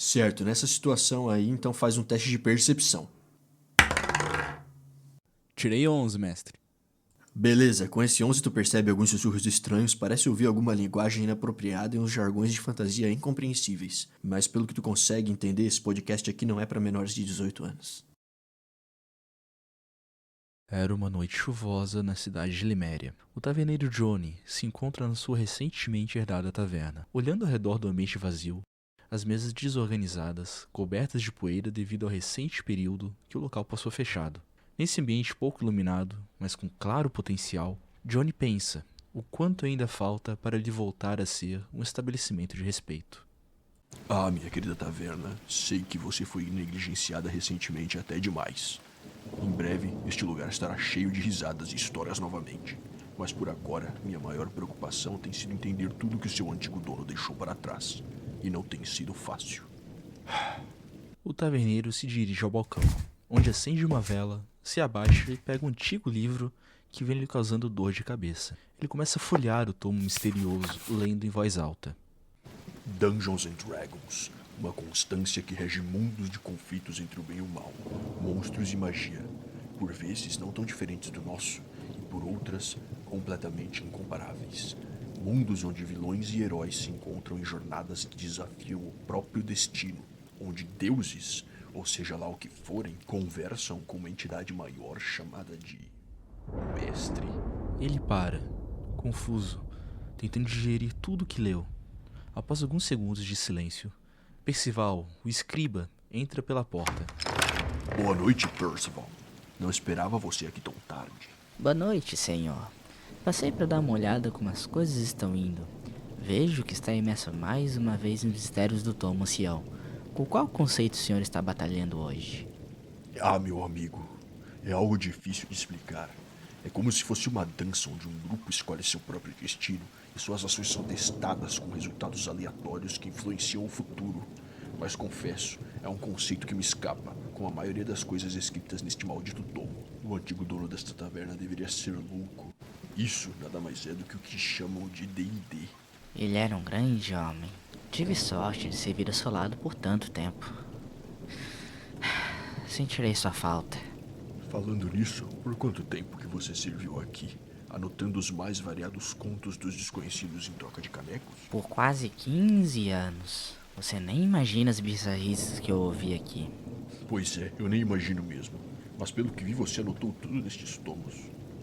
Certo, nessa situação aí, então faz um teste de percepção. Tirei 11, mestre. Beleza, com esse 11 tu percebe alguns sussurros estranhos, parece ouvir alguma linguagem inapropriada e uns jargões de fantasia incompreensíveis. Mas pelo que tu consegue entender, esse podcast aqui não é pra menores de 18 anos. Era uma noite chuvosa na cidade de Liméria. O taverneiro Johnny se encontra na sua recentemente herdada taverna. Olhando ao redor do ambiente vazio, as mesas desorganizadas, cobertas de poeira devido ao recente período que o local passou fechado. Nesse ambiente pouco iluminado, mas com claro potencial, Johnny pensa o quanto ainda falta para ele voltar a ser um estabelecimento de respeito. Ah, minha querida taverna, sei que você foi negligenciada recentemente até demais. Em breve, este lugar estará cheio de risadas e histórias novamente. Mas por agora, minha maior preocupação tem sido entender tudo que o seu antigo dono deixou para trás. E não tem sido fácil. O taverneiro se dirige ao balcão, onde acende uma vela, se abaixa e pega um antigo livro que vem lhe causando dor de cabeça. Ele começa a folhear o tomo misterioso, lendo em voz alta. Dungeons and Dragons, uma constância que rege mundos de conflitos entre o bem e o mal, monstros e magia, por vezes não tão diferentes do nosso, e por outras, completamente incomparáveis. Mundos onde vilões e heróis se encontram em jornadas que desafiam o próprio destino, onde deuses, ou seja lá o que forem, conversam com uma entidade maior chamada de Mestre. Ele para, confuso, tentando digerir tudo o que leu. Após alguns segundos de silêncio, Percival, o escriba, entra pela porta. Boa noite, Percival. Não esperava você aqui tão tarde. Boa noite, senhor. Passei para dar uma olhada como as coisas estão indo. Vejo que está imerso mais uma vez nos mistérios do Tomo Ancião. Com qual conceito o senhor está batalhando hoje? Ah, meu amigo, é algo difícil de explicar. É como se fosse uma dança onde um grupo escolhe seu próprio destino e suas ações são testadas com resultados aleatórios que influenciam o futuro. Mas confesso, é um conceito que me escapa, como a maioria das coisas escritas neste maldito tomo. O antigo dono desta taverna deveria ser louco. Isso nada mais é do que o que chamam de D&D. Ele era um grande homem. Tive sorte de servir ao seu lado por tanto tempo. Sentirei sua falta. Falando nisso, por quanto tempo que você serviu aqui, anotando os mais variados contos dos desconhecidos em troca de canecos? Por quase 15 anos. Você nem imagina as bizarrices que eu ouvi aqui. Pois é, eu nem imagino mesmo. Mas pelo que vi, você anotou tudo nestes tomos.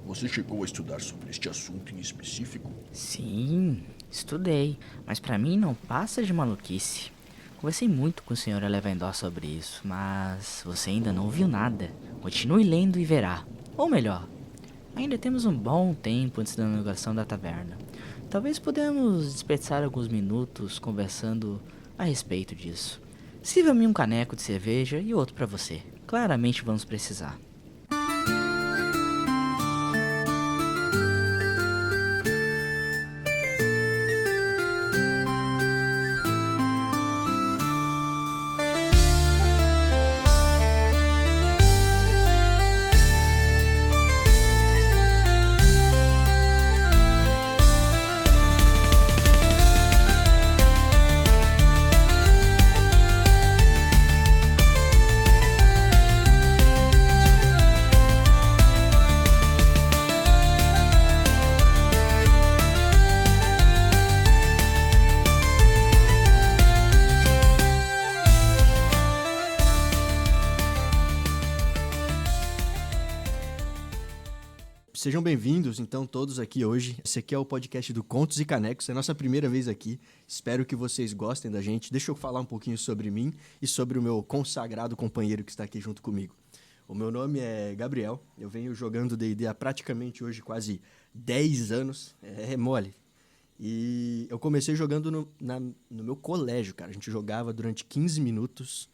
Você chegou a estudar sobre este assunto em específico? Sim, estudei, mas pra mim não passa de maluquice. Conversei muito com o Sr. Elevendor sobre isso, mas você ainda não viu nada. Continue lendo e verá. Ou melhor, ainda temos um bom tempo antes da inauguração da taverna. Talvez podemos desperdiçar alguns minutos conversando a respeito disso. Sirva-me um caneco de cerveja e outro pra você. Claramente vamos precisar. Sejam bem-vindos, então, todos aqui hoje. Esse aqui é o podcast do Contos e Canecos, é a nossa primeira vez aqui. Espero que vocês gostem da gente. Deixa eu falar um pouquinho sobre mim e sobre o meu consagrado companheiro que está aqui junto comigo. O meu nome é Gabriel, eu venho jogando D&D há praticamente hoje quase 10 anos, é mole. E eu comecei jogando no meu colégio, cara. A gente jogava durante 15 minutos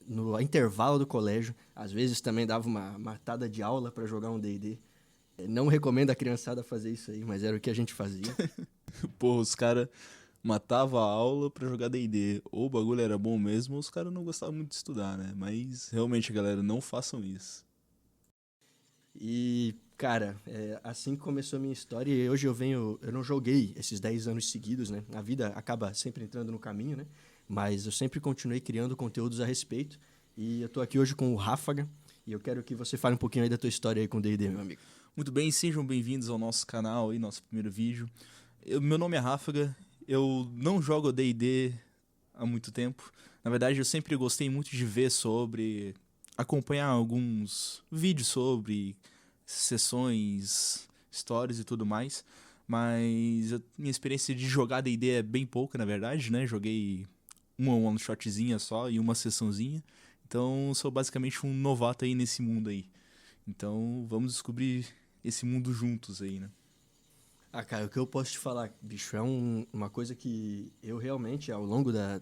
no intervalo do colégio. Às vezes também dava uma matada de aula para jogar um D&D. Não recomendo a criançada fazer isso aí, mas era o que a gente fazia. Pô, os caras matavam a aula pra jogar D&D. Ou o bagulho era bom mesmo, ou os caras não gostavam muito de estudar, né? Mas, realmente, galera, não façam isso. E, cara, assim que começou a minha história, e hoje eu não joguei esses 10 anos seguidos, né? A vida acaba sempre entrando no caminho, né? mas eu sempre continuei criando conteúdos a respeito. E eu tô aqui hoje com o Ráfaga, e eu quero que você fale um pouquinho aí da tua história aí com o D&D, meu amigo. Muito bem, sejam bem-vindos ao nosso canal e nosso primeiro vídeo. Meu nome é Ráfaga, eu não jogo D&D há muito tempo. Na verdade, eu sempre gostei muito de ver sobre, acompanhar alguns vídeos sobre sessões, histórias e tudo mais. Mas minha experiência de jogar D&D é bem pouca, na verdade, né? Joguei uma one shotzinha só e uma sessãozinha. Então, sou basicamente um novato aí nesse mundo aí. Então, vamos descobrir esse mundo juntos aí, né? Ah, cara, o que eu posso te falar, bicho, é uma coisa que eu realmente, ao longo da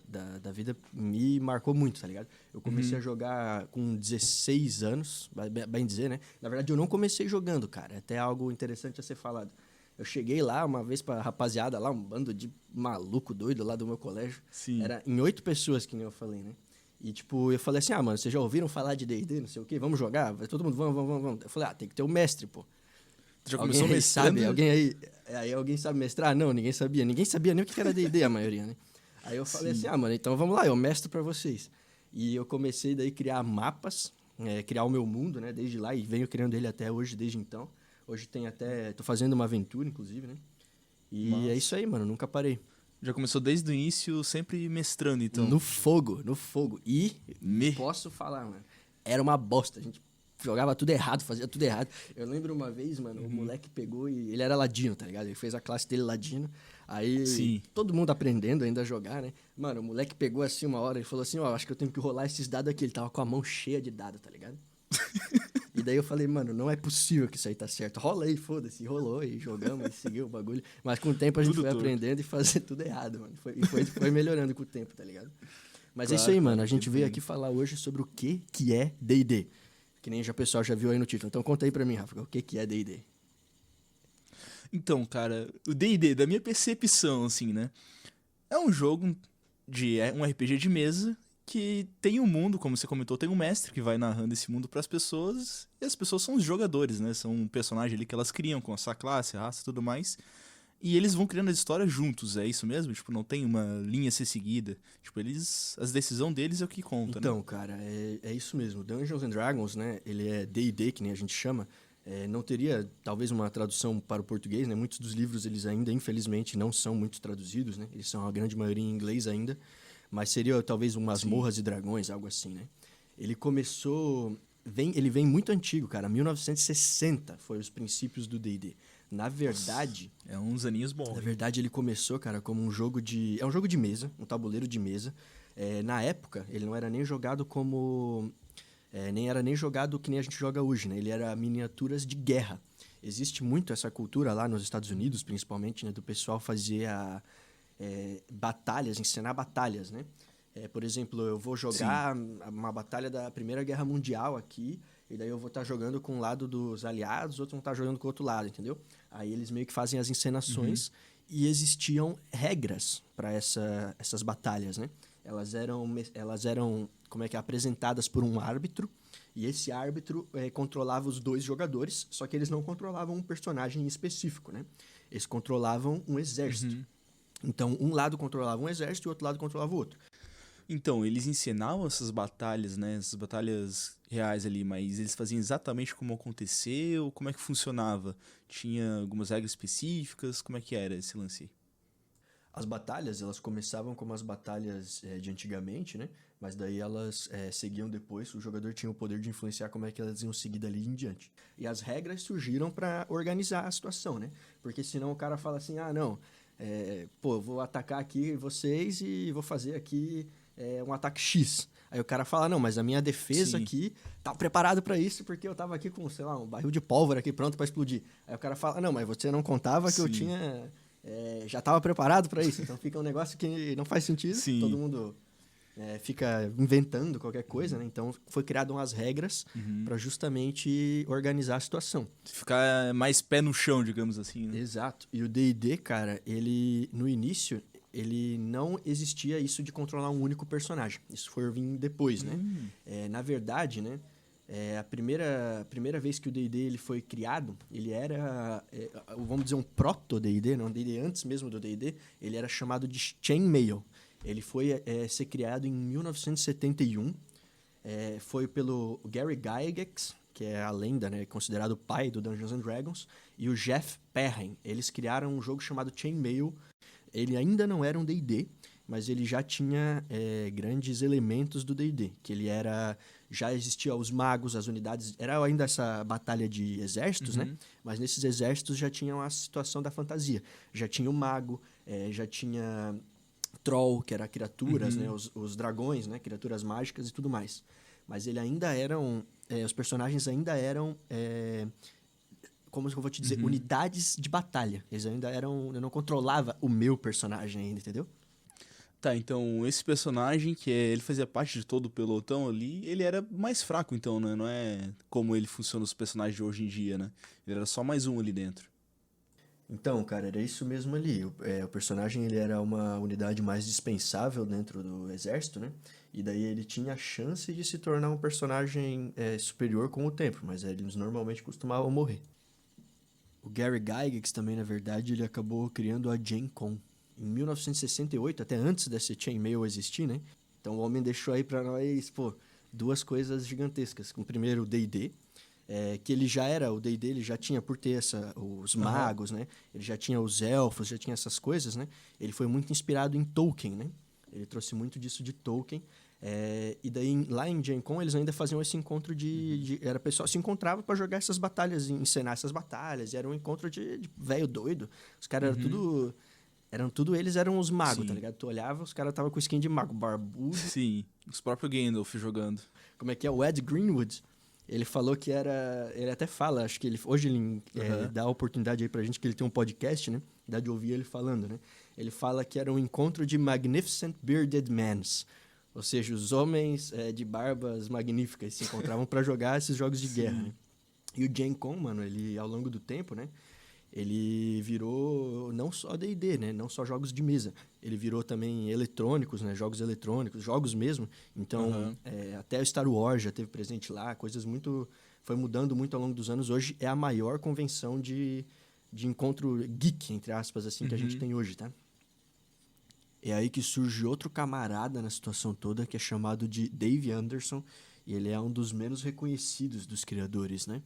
vida, me marcou muito, tá ligado? Eu comecei a jogar com 16 anos, bem dizer, né? Na verdade, eu não comecei jogando, cara. É até algo interessante a ser falado. Eu cheguei lá uma vez pra rapaziada lá, um bando de maluco doido lá do meu colégio. Sim. Era em 8 pessoas, que nem eu falei, né? E, tipo, eu falei assim, mano, vocês já ouviram falar de D&D, não sei o quê? Vamos jogar? Vai todo mundo, vamos. Eu falei, tem que ter um mestre, pô. Já Alguém começou aí mestrando? sabe? Alguém aí alguém sabe mestrar? Não, ninguém sabia. Ninguém sabia nem o que era D&D, a maioria, né? Aí eu falei assim, mano, então vamos lá, eu mestro pra vocês. E eu comecei daí a criar mapas, criar o meu mundo, né? Desde lá, e venho criando ele até hoje, desde então. Hoje tem até... Tô fazendo uma aventura, inclusive, né? E Nossa. é isso aí, mano, nunca parei. Já começou desde o início, sempre mestrando, então. No fogo. E posso falar, mano, era uma bosta, a gente jogava tudo errado, fazia tudo errado. Eu lembro uma vez, mano, o moleque pegou e... Ele era ladino, tá ligado? Ele fez a classe dele ladino. Aí, Sim. todo mundo aprendendo ainda a jogar, né? Mano, o moleque pegou assim uma hora e falou assim, acho que eu tenho que rolar esses dados aqui. Ele tava com a mão cheia de dados, tá ligado? E daí eu falei, mano, não é possível que isso aí tá certo. Rola aí, foda-se. Rolou e jogamos e seguiu o bagulho. Mas com o tempo a gente Tudo foi torto. aprendendo e fazendo tudo errado, mano. Foi melhorando com o tempo, tá ligado? Mas é Claro, isso aí, mano. claro, A gente veio entendo. aqui falar hoje sobre o que é D&D. Que nem o pessoal já viu aí no título. Então conta aí pra mim, Rafa, o que é D&D? Então, cara, o D&D, da minha percepção, assim, né? É um jogo um RPG de mesa que tem um mundo, como você comentou, tem um mestre que vai narrando esse mundo pras pessoas, e as pessoas são os jogadores, né? São um personagem ali que elas criam com a sua classe, raça e tudo mais. E eles vão criando as histórias juntos, é isso mesmo? Tipo, não tem uma linha a ser seguida. Tipo, as decisão deles é o que conta, né? Então, cara, é isso mesmo. Dungeons and Dragons, né? Ele é D&D, que nem a gente chama. Não teria, talvez, uma tradução para o português, né? Muitos dos livros, eles ainda, infelizmente, não são muito traduzidos, né? Eles são a grande maioria em inglês ainda. Mas seria, talvez, Masmorras e Dragões, algo assim, né? Ele começou... Ele vem muito antigo, cara. 1960 foi os princípios do D&D. Na verdade... É uns aninhos bons. Na verdade, ele começou, cara, como um jogo de... É um jogo de mesa, um tabuleiro de mesa. Na época, ele não era nem jogado como... nem era nem jogado que nem a gente joga hoje, né? Ele era miniaturas de guerra. Existe muito essa cultura lá nos Estados Unidos, principalmente, né? Do pessoal fazer batalhas, encenar batalhas, né? Por exemplo, eu vou jogar uma batalha da Primeira Guerra Mundial aqui, e daí eu vou estar jogando com o lado dos aliados, outros vão estar jogando com o outro lado, entendeu? Aí eles meio que fazem as encenações, e existiam regras para essas batalhas, né? Elas eram apresentadas por um árbitro, e esse árbitro controlava os dois jogadores, só que eles não controlavam um personagem específico, né? Eles controlavam um exército. Então, um lado controlava um exército e o outro lado controlava o outro. Então, eles ensinavam essas batalhas, né? Essas batalhas reais ali, mas eles faziam exatamente como aconteceu, como é que funcionava? Tinha algumas regras específicas, como é que era esse lance? As batalhas, elas começavam como as batalhas de antigamente, né? Mas daí elas seguiam depois, o jogador tinha o poder de influenciar como é que elas iam seguir dali em diante. E as regras surgiram para organizar a situação, né? Porque senão o cara fala assim, não, eu vou atacar aqui vocês e vou fazer aqui um ataque X. Aí o cara fala, não, mas a minha defesa aqui tá preparado para isso porque eu tava aqui com, sei lá, um barril de pólvora aqui pronto para explodir. Aí o cara fala, não, mas você não contava que eu tinha... já estava preparado para isso. Então fica um negócio que não faz sentido. Todo mundo fica inventando qualquer coisa, né? Então foi criado umas regras para justamente organizar a situação. Ficar mais pé no chão, digamos assim, né? Exato. E o D&D, cara, ele no início ele não existia isso de controlar um único personagem. Isso foi vir depois, né? Na verdade, né? A primeira vez que o D&D ele foi criado, ele era, vamos dizer, um proto-D&D, não, D&D antes mesmo do D&D, ele era chamado de Chainmail. Ele foi ser criado em 1971. Foi pelo Gary Gygax, que é a lenda, né, considerado o pai do Dungeons and Dragons, e o Jeff Perrin. Eles criaram um jogo chamado Chainmail. Ele ainda não era um D&D, mas ele já tinha grandes elementos do D&D, que ele era... Já existia os magos, as unidades... Era ainda essa batalha de exércitos, né? Mas nesses exércitos já tinha a situação da fantasia. Já tinha o mago, já tinha troll, que era criaturas, né? Os dragões, né? Criaturas mágicas e tudo mais. Mas ele ainda eram... os personagens ainda eram... como eu vou te dizer? Unidades de batalha. Eles ainda eram... Eu não controlava o meu personagem ainda, entendeu? Tá, então esse personagem, ele fazia parte de todo o pelotão ali, ele era mais fraco então, né? Não é como ele funciona os personagens de hoje em dia, né? Ele era só mais um ali dentro. Então, cara, era isso mesmo ali. O personagem ele era uma unidade mais dispensável dentro do exército, né? E daí ele tinha a chance de se tornar um personagem superior com o tempo, mas eles normalmente costumavam morrer. O Gary Gygax também, na verdade, ele acabou criando a Gen Con em 1968, até antes desse Chainmail existir, né? Então o homem deixou aí pra nós, duas coisas gigantescas. O primeiro, o D&D, que ele já era, o D&D ele já tinha, por ter os magos, né? Ele já tinha os elfos, já tinha essas coisas, né? Ele foi muito inspirado em Tolkien, né? Ele trouxe muito disso de Tolkien. E daí, lá em Gen Con, eles ainda faziam esse encontro era o pessoal se encontrava para jogar essas batalhas, encenar essas batalhas. E era um encontro de velho doido. Os caras eram os magos, Sim. tá ligado? Tu olhava, os caras estavam com skin de mago, barbudo. Sim, os próprios Gandalf jogando. Como é que é? O Ed Greenwood, ele falou que era... Ele até fala, acho que hoje ele dá a oportunidade aí pra gente, que ele tem um podcast, né? Dá de ouvir ele falando, né? Ele fala que era um encontro de Magnificent Bearded Mans. Ou seja, os homens de barbas magníficas se encontravam para jogar esses jogos de guerra, né? E o Gen Con, mano, ele, ao longo do tempo, né? Ele virou não só D&D, né? Não só jogos de mesa. Ele virou também eletrônicos, né? Jogos eletrônicos, jogos mesmo. Então, até o Star Wars já teve presente lá, coisas muito... Foi mudando muito ao longo dos anos. Hoje é a maior convenção de encontro geek, entre aspas, assim, que a gente tem hoje, tá? É aí que surge outro camarada na situação toda, que é chamado de Dave Anderson. E ele é um dos menos reconhecidos dos criadores, né?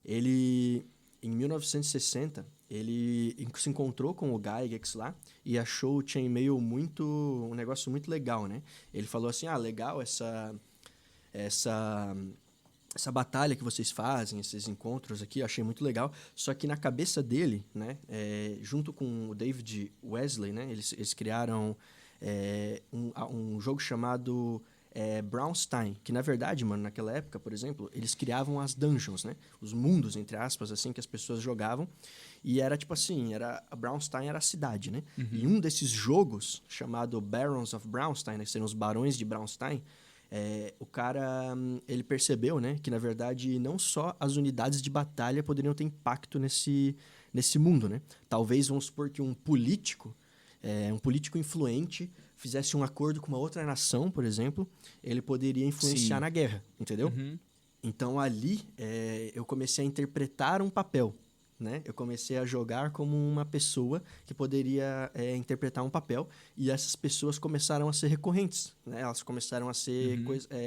Ele... Em 1960, ele se encontrou com o Gygax lá e achou o Chainmail um negócio muito legal, né? Ele falou assim, legal essa batalha que vocês fazem, esses encontros aqui, eu achei muito legal. Só que na cabeça dele, né, junto com o David Wesley, né, eles criaram um jogo chamado... Braunstein, que na verdade, mano, naquela época, por exemplo, eles criavam as dungeons, né? Os mundos, entre aspas, assim, que as pessoas jogavam. E era tipo assim, a Braunstein era a cidade, né? E um desses jogos, chamado Barons of Braunstein, né, que seriam os Barões de Braunstein, o cara, ele percebeu, né, que na verdade não só as unidades de batalha poderiam ter impacto nesse mundo, né? Talvez, vamos supor que um político influente fizesse um acordo com uma outra nação, por exemplo, ele poderia influenciar na guerra, entendeu? Então, ali, eu comecei a interpretar um papel, né? Eu comecei a jogar como uma pessoa que poderia interpretar um papel, e essas pessoas começaram a ser recorrentes, né? Elas começaram a ser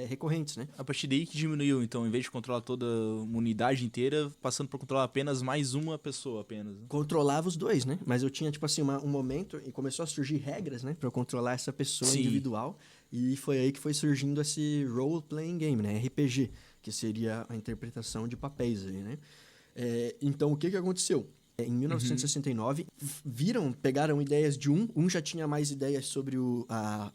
recorrentes, né? A partir daí que diminuiu, então, em vez de controlar toda uma unidade inteira, passando por controlar apenas mais uma pessoa, apenas. Controlava os dois, né? Mas eu tinha, tipo assim, um momento, e começou a surgir regras, né? Pra eu controlar essa pessoa individual, e foi aí que foi surgindo esse role-playing game, né? RPG, que seria a interpretação de papéis aí, né? Então, o que aconteceu? Em 1969, pegaram ideias de um já tinha mais ideias sobre o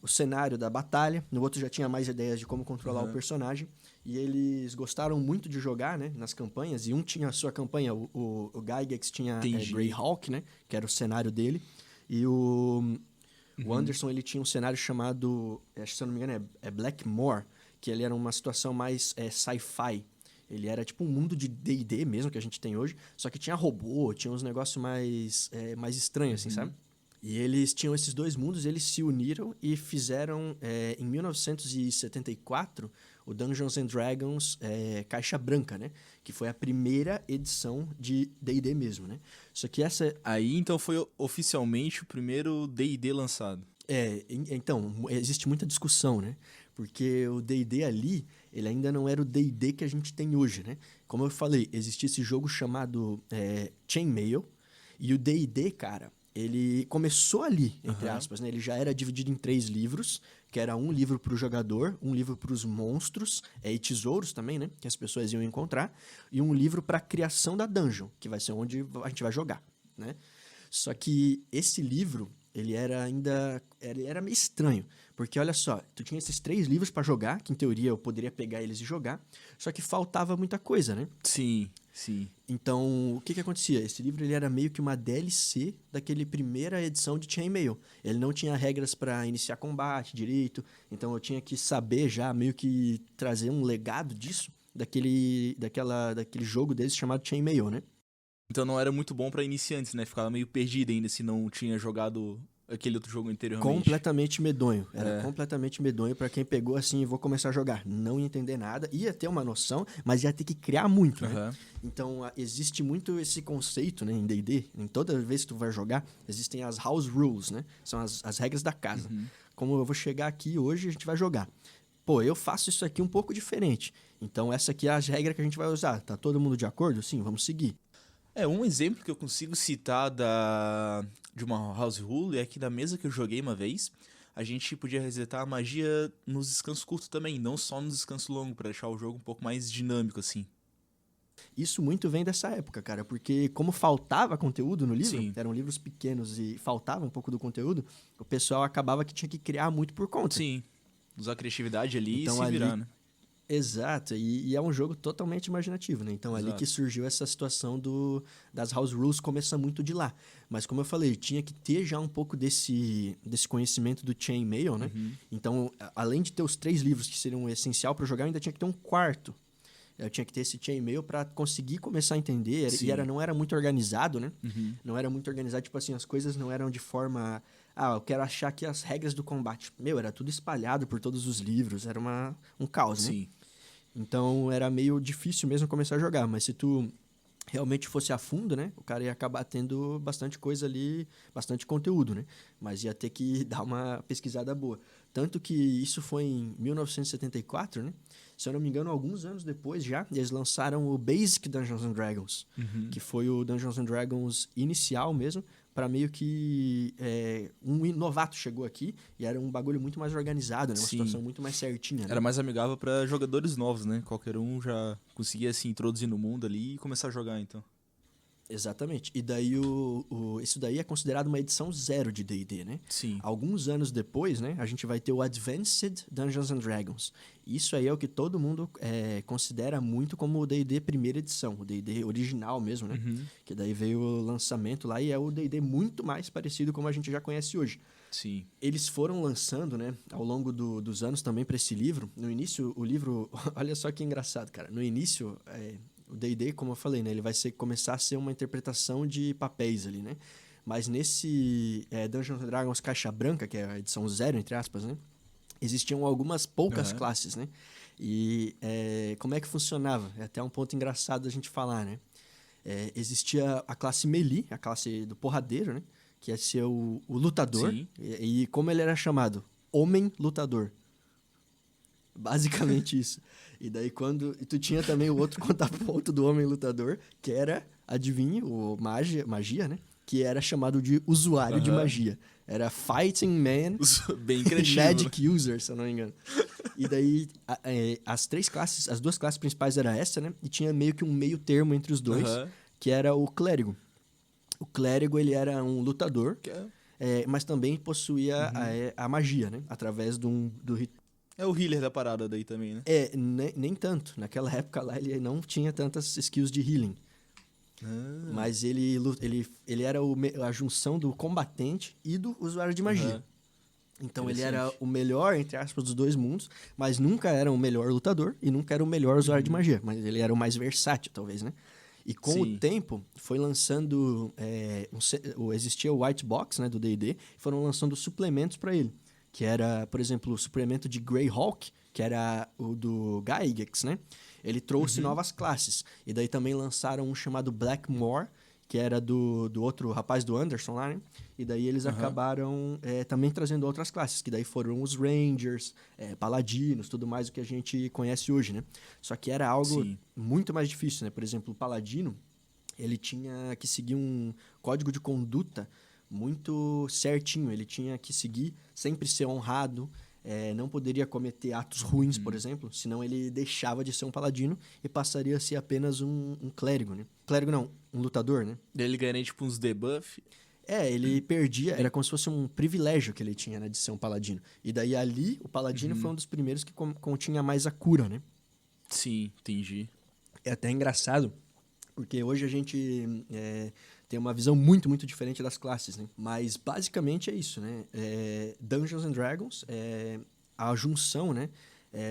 cenário da batalha, no outro já tinha mais ideias de como controlar o personagem, e eles gostaram muito de jogar, né, nas campanhas, e um tinha a sua campanha, o Gygax tinha Greyhawk, né, que era o cenário dele, e o Anderson, ele tinha um cenário chamado, acho que se eu não me engano é Blackmore, que ele era uma situação mais sci-fi. Ele era tipo um mundo de D&D mesmo, que a gente tem hoje, só que tinha robô, tinha uns negócios mais estranhos, assim, sabe? E eles tinham esses dois mundos, eles se uniram e fizeram, em 1974, o Dungeons and Dragons Caixa Branca, né? Que foi a primeira edição de D&D mesmo, né? Só que essa... Aí, então, foi oficialmente o primeiro D&D lançado. Então, existe muita discussão, né? Porque o D&D ali, ele ainda não era o D&D que a gente tem hoje, né? Como eu falei, existia esse jogo chamado Chainmail, e o D&D, cara, ele começou ali, entre aspas, né? Ele já era dividido em 3 livros, que era um livro para o jogador, um livro para os monstros, e tesouros também, né? Que as pessoas iam encontrar, e um livro para a criação da dungeon, que vai ser onde a gente vai jogar, né? Só que esse livro, ele era meio estranho, porque olha só, tu tinha esses 3 livros para jogar, que em teoria eu poderia pegar eles e jogar, só que faltava muita coisa, né? Sim. Então, o que acontecia? Esse livro ele era meio que uma DLC daquele primeira edição de Chainmail. Ele não tinha regras para iniciar combate direito, então eu tinha que saber já meio que trazer um legado disso, daquele jogo deles chamado Chainmail, né? Então não era muito bom pra iniciantes, né? Ficava meio perdido ainda se não tinha jogado aquele outro jogo anteriormente. Completamente medonho. Era completamente medonho pra quem pegou assim, vou começar a jogar. Não ia entender nada, ia ter uma noção, mas ia ter que criar muito, né? Então, existe muito esse conceito, né, em D&D. Em toda vez que tu vai jogar, existem as house rules, né? São as regras da casa. Como eu vou chegar aqui hoje, a gente vai jogar. Pô, eu faço isso aqui um pouco diferente. Então, essa aqui é as regras que a gente vai usar. Tá todo mundo de acordo? Sim, vamos seguir. Um exemplo que eu consigo citar de uma house rule é que na mesa que eu joguei uma vez, a gente podia resetar a magia nos descansos curtos também, não só nos descansos longos, pra deixar o jogo um pouco mais dinâmico, assim. Isso muito vem dessa época, cara, porque como faltava conteúdo no livro, Sim. eram livros pequenos e faltava um pouco do conteúdo, o pessoal acabava que tinha que criar muito por conta. Sim, usar a criatividade ali Então, e se virar, né? Exato, e é um jogo totalmente imaginativo, né? Então, ali que surgiu essa situação das house rules, começa muito de lá. Mas, como eu falei, tinha que ter já um pouco desse conhecimento do Chainmail, né? Então, além de ter os 3 livros que seriam essencial para jogar, eu ainda tinha que ter um quarto. Eu tinha que ter esse Chainmail para conseguir começar a entender. Sim. E não era muito organizado, né? Não era muito organizado, tipo assim, as coisas não eram de forma... eu quero achar aqui as regras do combate. Era tudo espalhado por todos os livros, era um caos, né? Sim. Então, era meio difícil mesmo começar a jogar, mas se tu realmente fosse a fundo, né? O cara ia acabar tendo bastante coisa ali, bastante conteúdo, né? Mas ia ter que dar uma pesquisada boa. Tanto que isso foi em 1974, né? Se eu não me engano, alguns anos depois já, eles lançaram o Basic Dungeons and Dragons, que foi o Dungeons and Dragons inicial mesmo, para meio que um novato chegou aqui e era um bagulho muito mais organizado, né? Uma situação muito mais certinha. Né? Era mais amigável pra jogadores novos, né? Qualquer um já conseguia se introduzir no mundo ali e começar a jogar, então. Exatamente. E daí isso daí é considerado uma edição 0 de D&D, né? Sim. Alguns anos depois, né, a gente vai ter o Advanced Dungeons and Dragons. Isso aí é o que todo mundo considera muito como o D&D primeira edição, o D&D original mesmo, né? Que daí veio o lançamento lá e é o D&D muito mais parecido como a gente já conhece hoje. Sim. Eles foram lançando, né, ao longo dos anos também para esse livro. No início, o livro... Olha só que engraçado, cara. No início... O D&D, como eu falei, né? Ele vai começar a ser uma interpretação de papéis ali, né? Mas nesse Dungeons and Dragons Caixa Branca, que é a edição 0, entre aspas, né? Existiam algumas poucas classes, né? E como é que funcionava? É até um ponto engraçado a gente falar, né? Existia a classe Melee, a classe do porradeiro, né? Que ia ser o lutador. Sim. E como ele era chamado? Homem lutador. Basicamente isso. E daí tu tinha também o outro contraponto do homem lutador, que era, adivinhe, o magia, né? Que era chamado de usuário de magia. Era Fighting Man Bem criativo. Magic User, se eu não me engano. E daí, as duas classes principais era essa, né? E tinha meio que um meio termo entre os dois, que era o clérigo. O clérigo, ele era um lutador, mas também possuía a magia, né? Através do ritual. É o healer da parada daí também, né? Nem tanto. Naquela época lá, ele não tinha tantas skills de healing. Mas ele era a junção do combatente e do usuário de magia. Então ele era o melhor, entre aspas, dos dois mundos, mas nunca era o melhor lutador e nunca era o melhor usuário de magia. Mas ele era o mais versátil, talvez, né? E com o tempo, foi lançando... existia o White Box, né, do D&D, foram lançando suplementos para ele. Que era, por exemplo, o suplemento de Greyhawk, que era o do Gygax, né? Ele trouxe novas classes. E daí também lançaram um chamado Blackmore, que era do outro rapaz do Anderson lá, né? E daí eles acabaram também trazendo outras classes, que daí foram os Rangers, Paladinos, tudo mais o que a gente conhece hoje, né? Só que era algo Sim. muito mais difícil, né? Por exemplo, o Paladino, ele tinha que seguir um código de conduta muito certinho. Ele tinha que seguir, sempre ser honrado, não poderia cometer atos ruins, por exemplo, senão ele deixava de ser um paladino e passaria a ser apenas um clérigo, né? Clérigo não, um lutador, né? Daí ele ganha tipo uns debuff. Ele perdia, era como se fosse um privilégio que ele tinha, né, de ser um paladino. E daí ali, o paladino foi um dos primeiros que continha mais a cura, né? Sim, entendi. É até engraçado, porque hoje a gente tem uma visão muito, muito diferente das classes, né? Mas basicamente é isso, né? Dungeons and Dragons é a junção, né?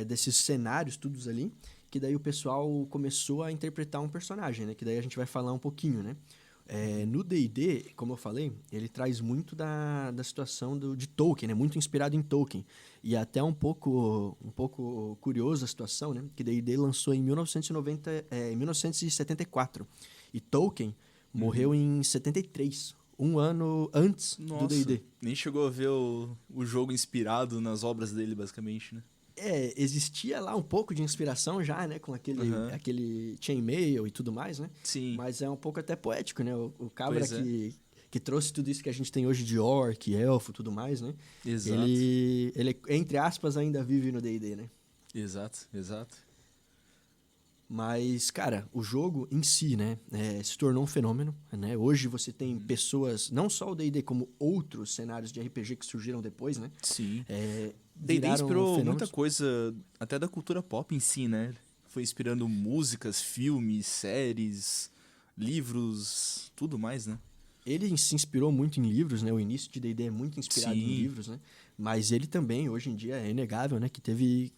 Desses cenários, todos ali, que daí o pessoal começou a interpretar um personagem, né? Que daí a gente vai falar um pouquinho, né? No D&D, como eu falei, ele traz muito da situação de Tolkien, né? Muito inspirado em Tolkien. E até um pouco curioso a situação, né? Que D&D lançou em 1974. E Tolkien morreu em 73, um ano antes do D&D. Nem chegou a ver o jogo inspirado nas obras dele, basicamente, né? Existia lá um pouco de inspiração já, né? Com aquele chainmail e tudo mais, né? Sim. Mas é um pouco até poético, né? O cabra Pois é. que trouxe tudo isso que a gente tem hoje de orc, elfo e tudo mais, né? Exato. Ele, entre aspas, ainda vive no D&D, né? Exato. Mas, cara, o jogo em si, né, se tornou um fenômeno, né? Hoje você tem pessoas, não só o D&D, como outros cenários de RPG que surgiram depois, né? Sim. D&D Viraram inspirou fenômenos. muita coisa, até da cultura pop em si, né? Foi inspirando músicas, filmes, séries, livros, tudo mais, né? Ele se inspirou muito em livros, né? O início de D&D é muito inspirado em Sim. livros, né? Mas ele também, hoje em dia, é inegável, né? Que teve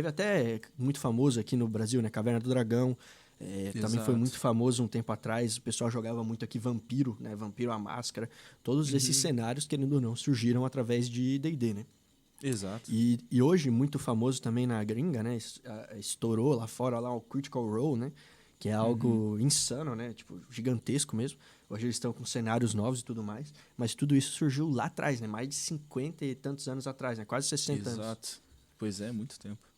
até muito famoso aqui no Brasil, né? Caverna do Dragão. Também foi Exato. muito famoso um tempo atrás. O pessoal jogava muito aqui Vampiro, né? Vampiro à Máscara. Todos esses cenários, querendo ou não, surgiram através de D&D, né? Exato. E hoje, muito famoso também na gringa, né? Estourou lá fora lá o Critical Role, né? Que é algo insano, né? Tipo, gigantesco mesmo. Hoje eles estão com cenários novos e tudo mais. Mas tudo isso surgiu lá atrás, né? Mais de 50 e tantos anos atrás, né? Quase 60 anos. Exato. Pois é, muito tempo.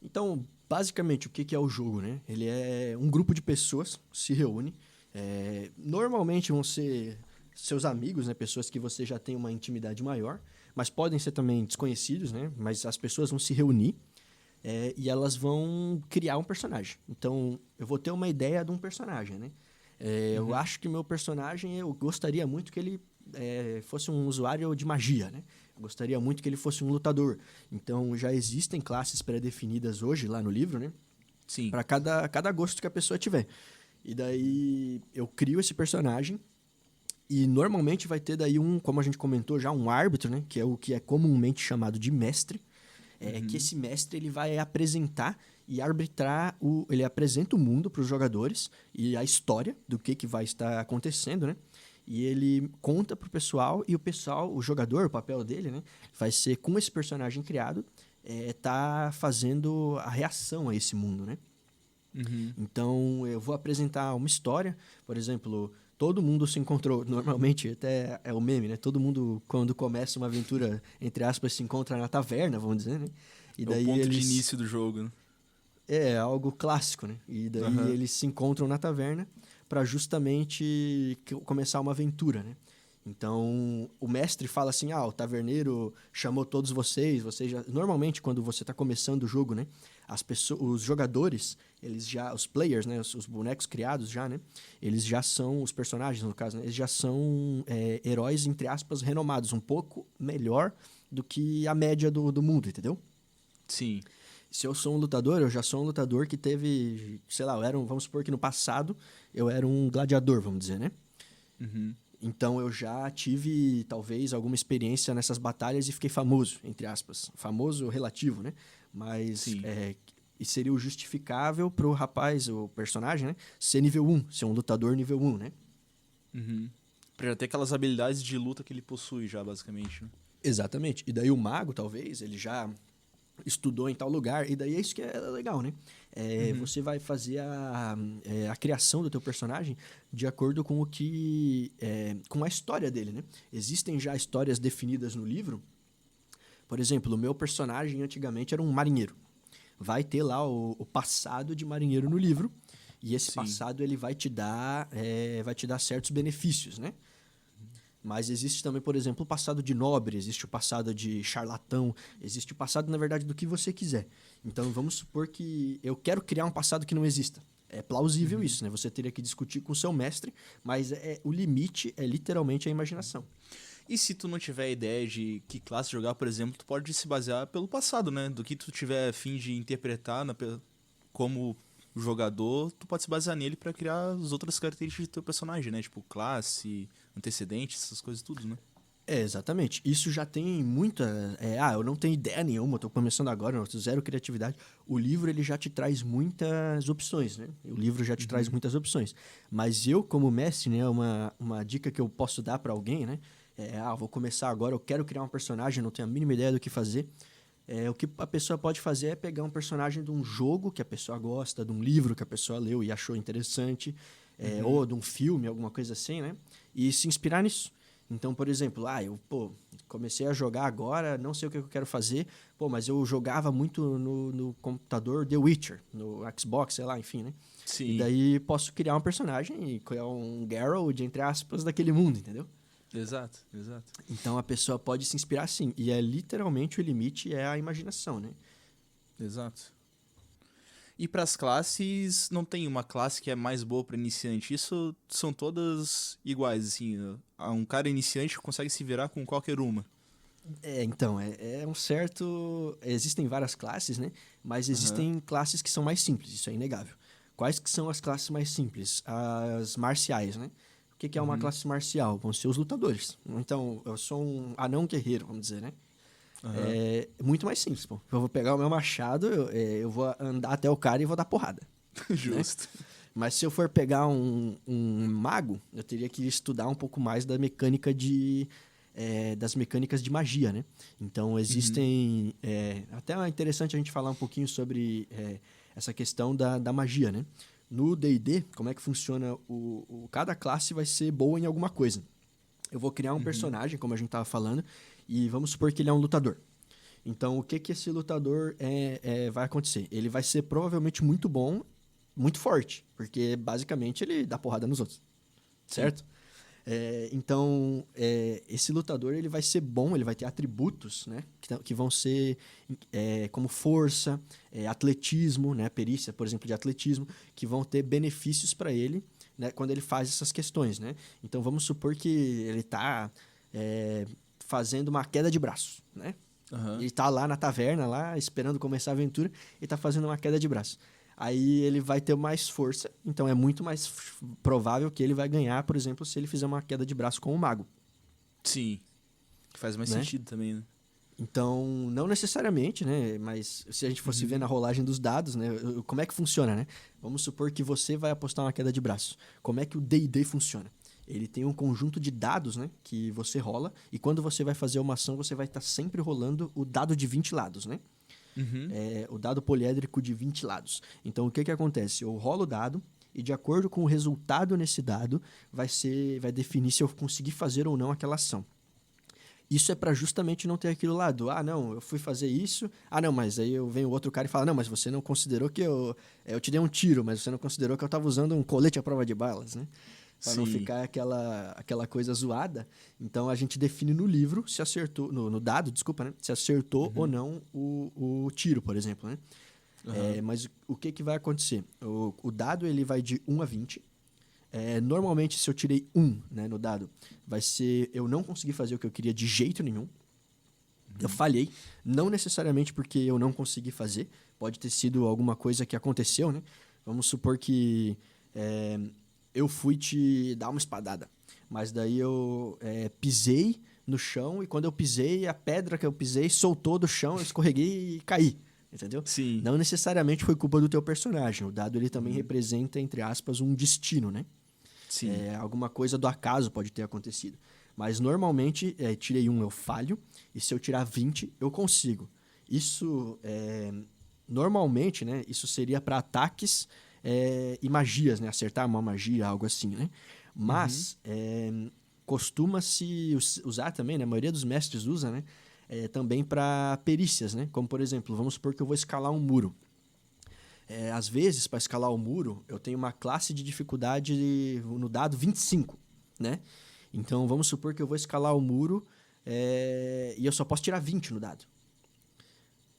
Então, basicamente, o que é o jogo, né? Ele é um grupo de pessoas que se reúne. Normalmente vão ser seus amigos, né? Pessoas que você já tem uma intimidade maior. Mas podem ser também desconhecidos, né? Mas as pessoas vão se reunir. E elas vão criar um personagem. Então, eu vou ter uma ideia de um personagem, né? Eu acho que meu personagem, eu gostaria muito que ele fosse um usuário de magia, né? Eu gostaria muito que ele fosse um lutador. Então, já existem classes pré-definidas hoje lá no livro, né? Sim. Para cada gosto que a pessoa tiver. E daí, eu crio esse personagem. E normalmente vai ter daí como a gente comentou já, um árbitro, né? Que é o que é comumente chamado de mestre. Que esse mestre ele vai apresentar e arbitrar, ele apresenta o mundo para os jogadores e a história do que vai estar acontecendo, né? E ele conta pro pessoal e o jogador, o papel dele, né? Vai ser com esse personagem criado, tá fazendo a reação a esse mundo, né? Então, eu vou apresentar uma história, por exemplo, todo mundo se encontrou, normalmente até é o meme, né? Todo mundo, quando começa uma aventura, entre aspas, se encontra na taverna, vamos dizer, né? E É daí o ponto de início do jogo, né? É algo clássico, né? E daí eles se encontram na taverna para justamente começar uma aventura, né? Então, o mestre fala assim, o taverneiro chamou todos vocês já... Normalmente, quando você está começando o jogo, né? Os jogadores, os players, né? Os bonecos criados já, né? Eles já são, os personagens, no caso, né? Eles já são heróis, entre aspas, renomados. Um pouco melhor do que a média do mundo, entendeu? Sim. Se eu sou um lutador, eu já sou um lutador que teve, sei lá, vamos supor que no passado eu era um gladiador, vamos dizer, né? Então eu já tive, talvez, alguma experiência nessas batalhas e fiquei famoso, entre aspas. Famoso relativo, né? Mas e seria o justificável pro rapaz, o personagem, né? Ser nível 1, ser um lutador nível 1, né? Pra já ter aquelas habilidades de luta que ele possui já, basicamente, né? Exatamente. E daí o mago, talvez, ele já estudou em tal lugar, e daí é isso que é legal, né? Você vai fazer a criação do teu personagem de acordo com o que... com a história dele, né? Existem já histórias definidas no livro. Por exemplo, o meu personagem antigamente era um marinheiro. Vai ter lá o passado de marinheiro no livro, e esse Sim. passado ele vai te dar certos benefícios, né? Mas existe também, por exemplo, o passado de nobre, existe o passado de charlatão, existe o passado, na verdade, do que você quiser. Então, vamos supor que eu quero criar um passado que não exista. É plausível isso, né? Você teria que discutir com o seu mestre, mas o limite é literalmente a imaginação. E se tu não tiver ideia de que classe jogar, por exemplo, tu pode se basear pelo passado, né? Do que tu tiver a fim de interpretar como jogador, tu pode se basear nele pra criar as outras características do teu personagem, né? Tipo, classe, antecedentes, essas coisas tudo, né? Exatamente. Isso já tem muita... eu não tenho ideia nenhuma, eu tô começando agora, eu tô zero criatividade. O livro, ele já te traz muitas opções, né? O livro já te traz muitas opções. Mas eu, como mestre, né, uma dica que eu posso dar pra alguém, né? Vou começar agora, eu quero criar um personagem, não tenho a mínima ideia do que fazer. O que a pessoa pode fazer é pegar um personagem de um jogo que a pessoa gosta, de um livro que a pessoa leu e achou interessante, ou de um filme, alguma coisa assim, né? E se inspirar nisso. Então, por exemplo, eu comecei a jogar agora, não sei o que eu quero fazer, mas eu jogava muito no computador The Witcher, no Xbox, sei lá, enfim, né? Sim. E daí posso criar um personagem e criar um Geralt, entre aspas, daquele mundo, entendeu? Exato, exato. Então a pessoa pode se inspirar sim. E literalmente o limite é a imaginação, né? Exato. E pras classes, não tem uma classe que é mais boa para iniciante. Isso são todas iguais, assim. Um cara iniciante consegue se virar com qualquer uma. Então, um certo... Existem várias classes, né? Mas existem classes que são mais simples, isso é inegável. Quais que são as classes mais simples? As marciais, né? O que é uma classe marcial? Vão ser os lutadores. Então, eu sou um anão guerreiro, vamos dizer, né? É muito mais simples, pô. Eu vou pegar o meu machado, eu vou andar até o cara e vou dar porrada. Justo. Né? Mas se eu for pegar um mago, eu teria que estudar um pouco mais da mecânica das mecânicas de magia, né? Então, existem... até é interessante a gente falar um pouquinho sobre essa questão da magia, né? No D&D, como é que funciona? Cada classe vai ser boa em alguma coisa. Eu vou criar um personagem, como a gente estava falando, e vamos supor que ele é um lutador. Então, o que esse lutador vai acontecer? Ele vai ser provavelmente muito bom, muito forte, porque basicamente ele dá porrada nos outros, certo? Então, esse lutador ele vai ser bom, ele vai ter atributos, né, que vão ser como força, atletismo, né, perícia, por exemplo, de atletismo, que vão ter benefícios para ele, né, quando ele faz essas questões, né? Então, vamos supor que ele está fazendo uma queda de braço, né? Ele está lá na taverna, lá, esperando começar a aventura, e está fazendo uma queda de braço. Aí ele vai ter mais força, então é muito mais provável que ele vai ganhar, por exemplo, se ele fizer uma queda de braço com o mago. Sim. Que faz mais Né? sentido também, né? Então, não necessariamente, né? Mas se a gente fosse ver na rolagem dos dados, né? Como é que funciona, né? Vamos supor que você vai apostar uma queda de braço. Como é que o D&D funciona? Ele tem um conjunto de dados, né? Que você rola, e quando você vai fazer uma ação, você vai estar sempre rolando o dado de 20 lados, né? O dado poliédrico de 20 lados. Então, o que acontece? Eu rolo o dado e, de acordo com o resultado nesse dado, vai definir se eu conseguir fazer ou não aquela ação. Isso é para justamente não ter aquilo lá do, não, eu fui fazer isso, não, mas aí vem o outro cara e fala, não, mas você não considerou que eu te dei um tiro, mas você não considerou que eu estava usando um colete à prova de balas, né? Para não ficar aquela coisa zoada. Então, a gente define no livro se acertou, no dado, desculpa, né? Se acertou ou não o tiro, por exemplo, né? Mas o que vai acontecer? O dado ele vai de 1 a 20. Normalmente, se eu tirei 1, né, no dado, vai ser eu não consegui fazer o que eu queria de jeito nenhum. Eu falhei, não necessariamente porque eu não consegui fazer. Pode ter sido alguma coisa que aconteceu, né? Vamos supor que... eu fui te dar uma espadada, mas daí eu pisei no chão e quando eu pisei, a pedra que eu pisei soltou do chão, eu escorreguei e caí, entendeu? Sim. Não necessariamente foi culpa do teu personagem, o dado ele também representa, entre aspas, um destino, né? Sim. Alguma coisa do acaso pode ter acontecido. Mas normalmente, tirei 1, eu falho, e se eu tirar 20, eu consigo. Isso, normalmente, né, isso seria para ataques e magias, né, acertar uma magia, algo assim, né? Mas costuma-se usar também, né, a maioria dos mestres usa, né, também para perícias, né? Como, por exemplo, vamos supor que eu vou escalar um muro. Às vezes, para escalar o muro, eu tenho uma classe de dificuldade no dado 25, né? Então, vamos supor que eu vou escalar o muro e eu só posso tirar 20 no dado.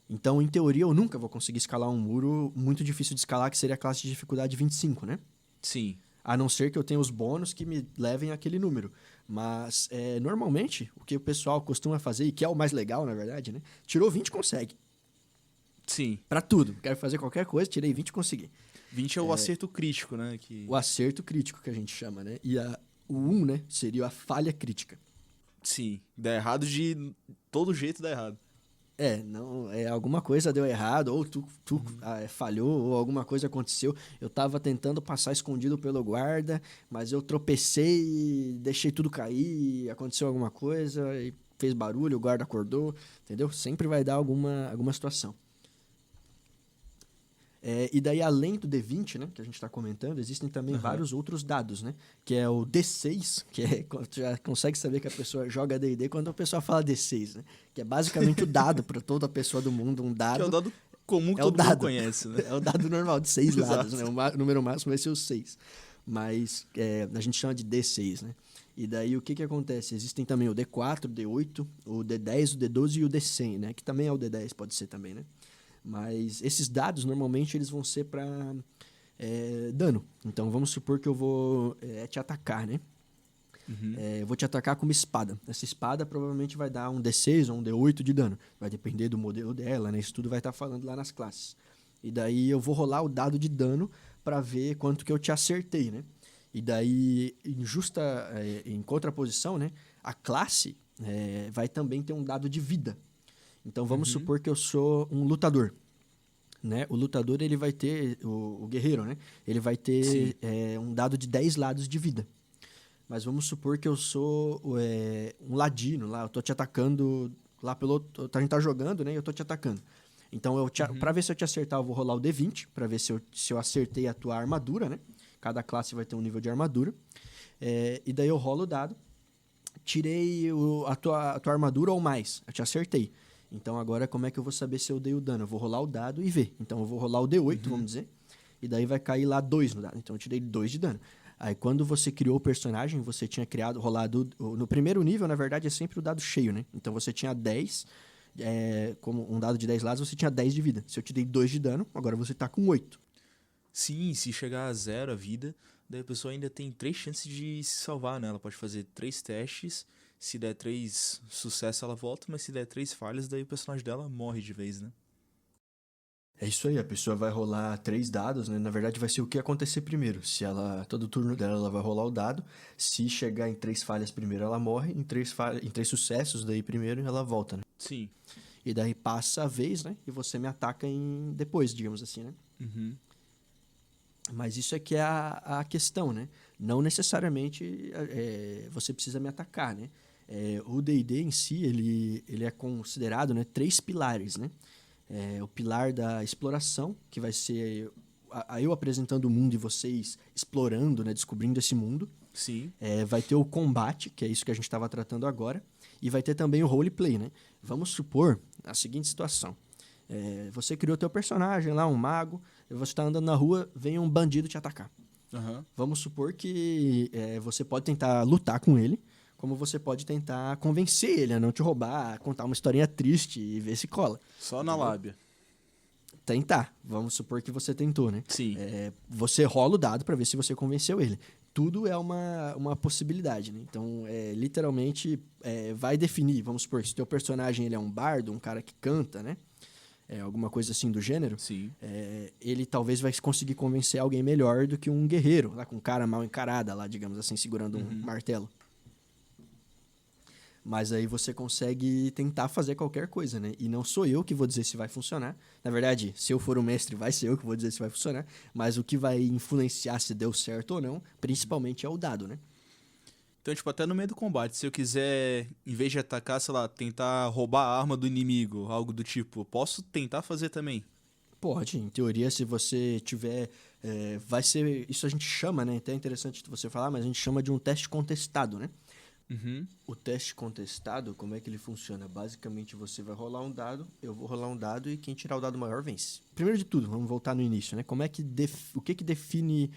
Então, em teoria, eu nunca vou conseguir escalar um muro muito difícil de escalar, que seria a classe de dificuldade 25, né? Sim. A não ser que eu tenha os bônus que me levem àquele número. Mas, normalmente, o que o pessoal costuma fazer, e que é o mais legal, na verdade, né? Tirou 20, consegue. Sim. Pra tudo. Quero fazer qualquer coisa, tirei 20 e consegui. 20 é o acerto crítico, né? O acerto crítico que a gente chama, né? E o 1, né? Seria a falha crítica. Sim. Dá errado de todo jeito, dá errado. Não, alguma coisa deu errado, ou tu falhou, ou alguma coisa aconteceu. Eu tava tentando passar escondido pelo guarda, mas eu tropecei e deixei tudo cair, aconteceu alguma coisa, e fez barulho, o guarda acordou, entendeu? Sempre vai dar alguma situação. E daí, além do D20, né, que a gente está comentando, existem também vários outros dados, né? Que é o D6, que é quando tu já consegue saber que a pessoa joga D&D quando a pessoa fala D6, né? Que é basicamente o dado para toda pessoa do mundo, um dado. Que é o dado comum que todo mundo conhece, né? É o dado normal, de 6 lados, né? O número máximo vai ser o 6. Mas a gente chama de D6, né? E daí, o que acontece? Existem também o D4, o D8, o D10, o D12 e o D100, né? Que também é o D10, pode ser também, né? Mas esses dados, normalmente, eles vão ser para dano. Então, vamos supor que eu vou te atacar, né? Eu vou te atacar com uma espada. Essa espada provavelmente vai dar um D6 ou um D8 de dano. Vai depender do modelo dela, né? Isso tudo vai estar falando lá nas classes. E daí, eu vou rolar o dado de dano para ver quanto que eu te acertei, né? E daí, em contraposição, né? A classe vai também ter um dado de vida. Então, vamos supor que eu sou um lutador, né? O lutador, ele vai ter... O guerreiro, né? Ele vai ter um dado de 10 lados de vida. Mas vamos supor que eu sou um ladino lá. Eu tô te atacando lá pelo... A gente tá jogando, né? E eu tô te atacando. Então, pra ver se eu te acertar, eu vou rolar o D20. Pra ver se eu acertei a tua armadura, né? Cada classe vai ter um nível de armadura. E daí, eu rolo o dado. Tirei a tua armadura ou mais. Eu te acertei. Então, agora, como é que eu vou saber se eu dei o dano? Eu vou rolar o dado e ver. Então, eu vou rolar o D8, vamos dizer. E daí vai cair lá 2 no dado. Então, eu tirei 2 de dano. Aí, quando você criou o personagem, você tinha rolado... No primeiro nível, na verdade, é sempre o dado cheio, né? Então, você tinha 10. Como um dado de 10 lados, você tinha 10 de vida. Se eu te dei 2 de dano, agora você tá com 8. Sim, se chegar a 0 a vida, daí a pessoa ainda tem 3 chances de se salvar, né? Ela pode fazer 3 testes... Se der 3 sucessos, ela volta, mas se der 3 falhas, daí o personagem dela morre de vez, né? É isso aí, a pessoa vai rolar 3 dados, né? Na verdade, vai ser o que acontecer primeiro. Todo turno dela, ela vai rolar o dado. Se chegar em 3 falhas primeiro, ela morre. Em 3 sucessos, daí primeiro, ela volta, né? Sim. E daí passa a vez, né? E você me ataca depois, digamos assim, né? Mas isso é que é a questão, né? Não necessariamente você precisa me atacar, né? O D&D em si, ele é considerado, né, 3 pilares, né? O pilar da exploração, que vai ser eu apresentando o mundo e vocês explorando, né, descobrindo esse mundo. Sim. Vai ter o combate, que é isso que a gente estava tratando agora. E vai ter também o roleplay, né? Vamos supor a seguinte situação. Você criou teu personagem lá, um mago, e você está andando na rua, vem um bandido te atacar. Vamos supor que você pode tentar lutar com ele, como você pode tentar convencer ele a não te roubar, contar uma historinha triste e ver se cola. Só na lábia. Tentar. Vamos supor que você tentou, né? Sim. Você rola o dado para ver se você convenceu ele. Tudo é uma possibilidade, né? Então, literalmente, vai definir. Vamos supor que se o teu personagem ele é um bardo, um cara que canta, né? Alguma coisa assim do gênero. Sim. Ele talvez vai conseguir convencer alguém melhor do que um guerreiro, lá com um cara mal encarada, lá, digamos assim, segurando um martelo. Mas aí você consegue tentar fazer qualquer coisa, né? E não sou eu que vou dizer se vai funcionar. Na verdade, se eu for o mestre, vai ser eu que vou dizer se vai funcionar. Mas o que vai influenciar se deu certo ou não, principalmente é o dado, né? Então, tipo, até no meio do combate, se eu quiser, em vez de atacar, sei lá, tentar roubar a arma do inimigo, algo do tipo, posso tentar fazer também? Pode, em teoria, se você tiver... vai ser... Isso a gente chama, né? Até é interessante você falar, mas a gente chama de um teste contestado, né? Uhum. O teste contestado, como é que ele funciona? Basicamente, você vai rolar um dado, eu vou rolar um dado e quem tirar o dado maior vence. Primeiro de tudo, vamos voltar no início, né? Como é que o que define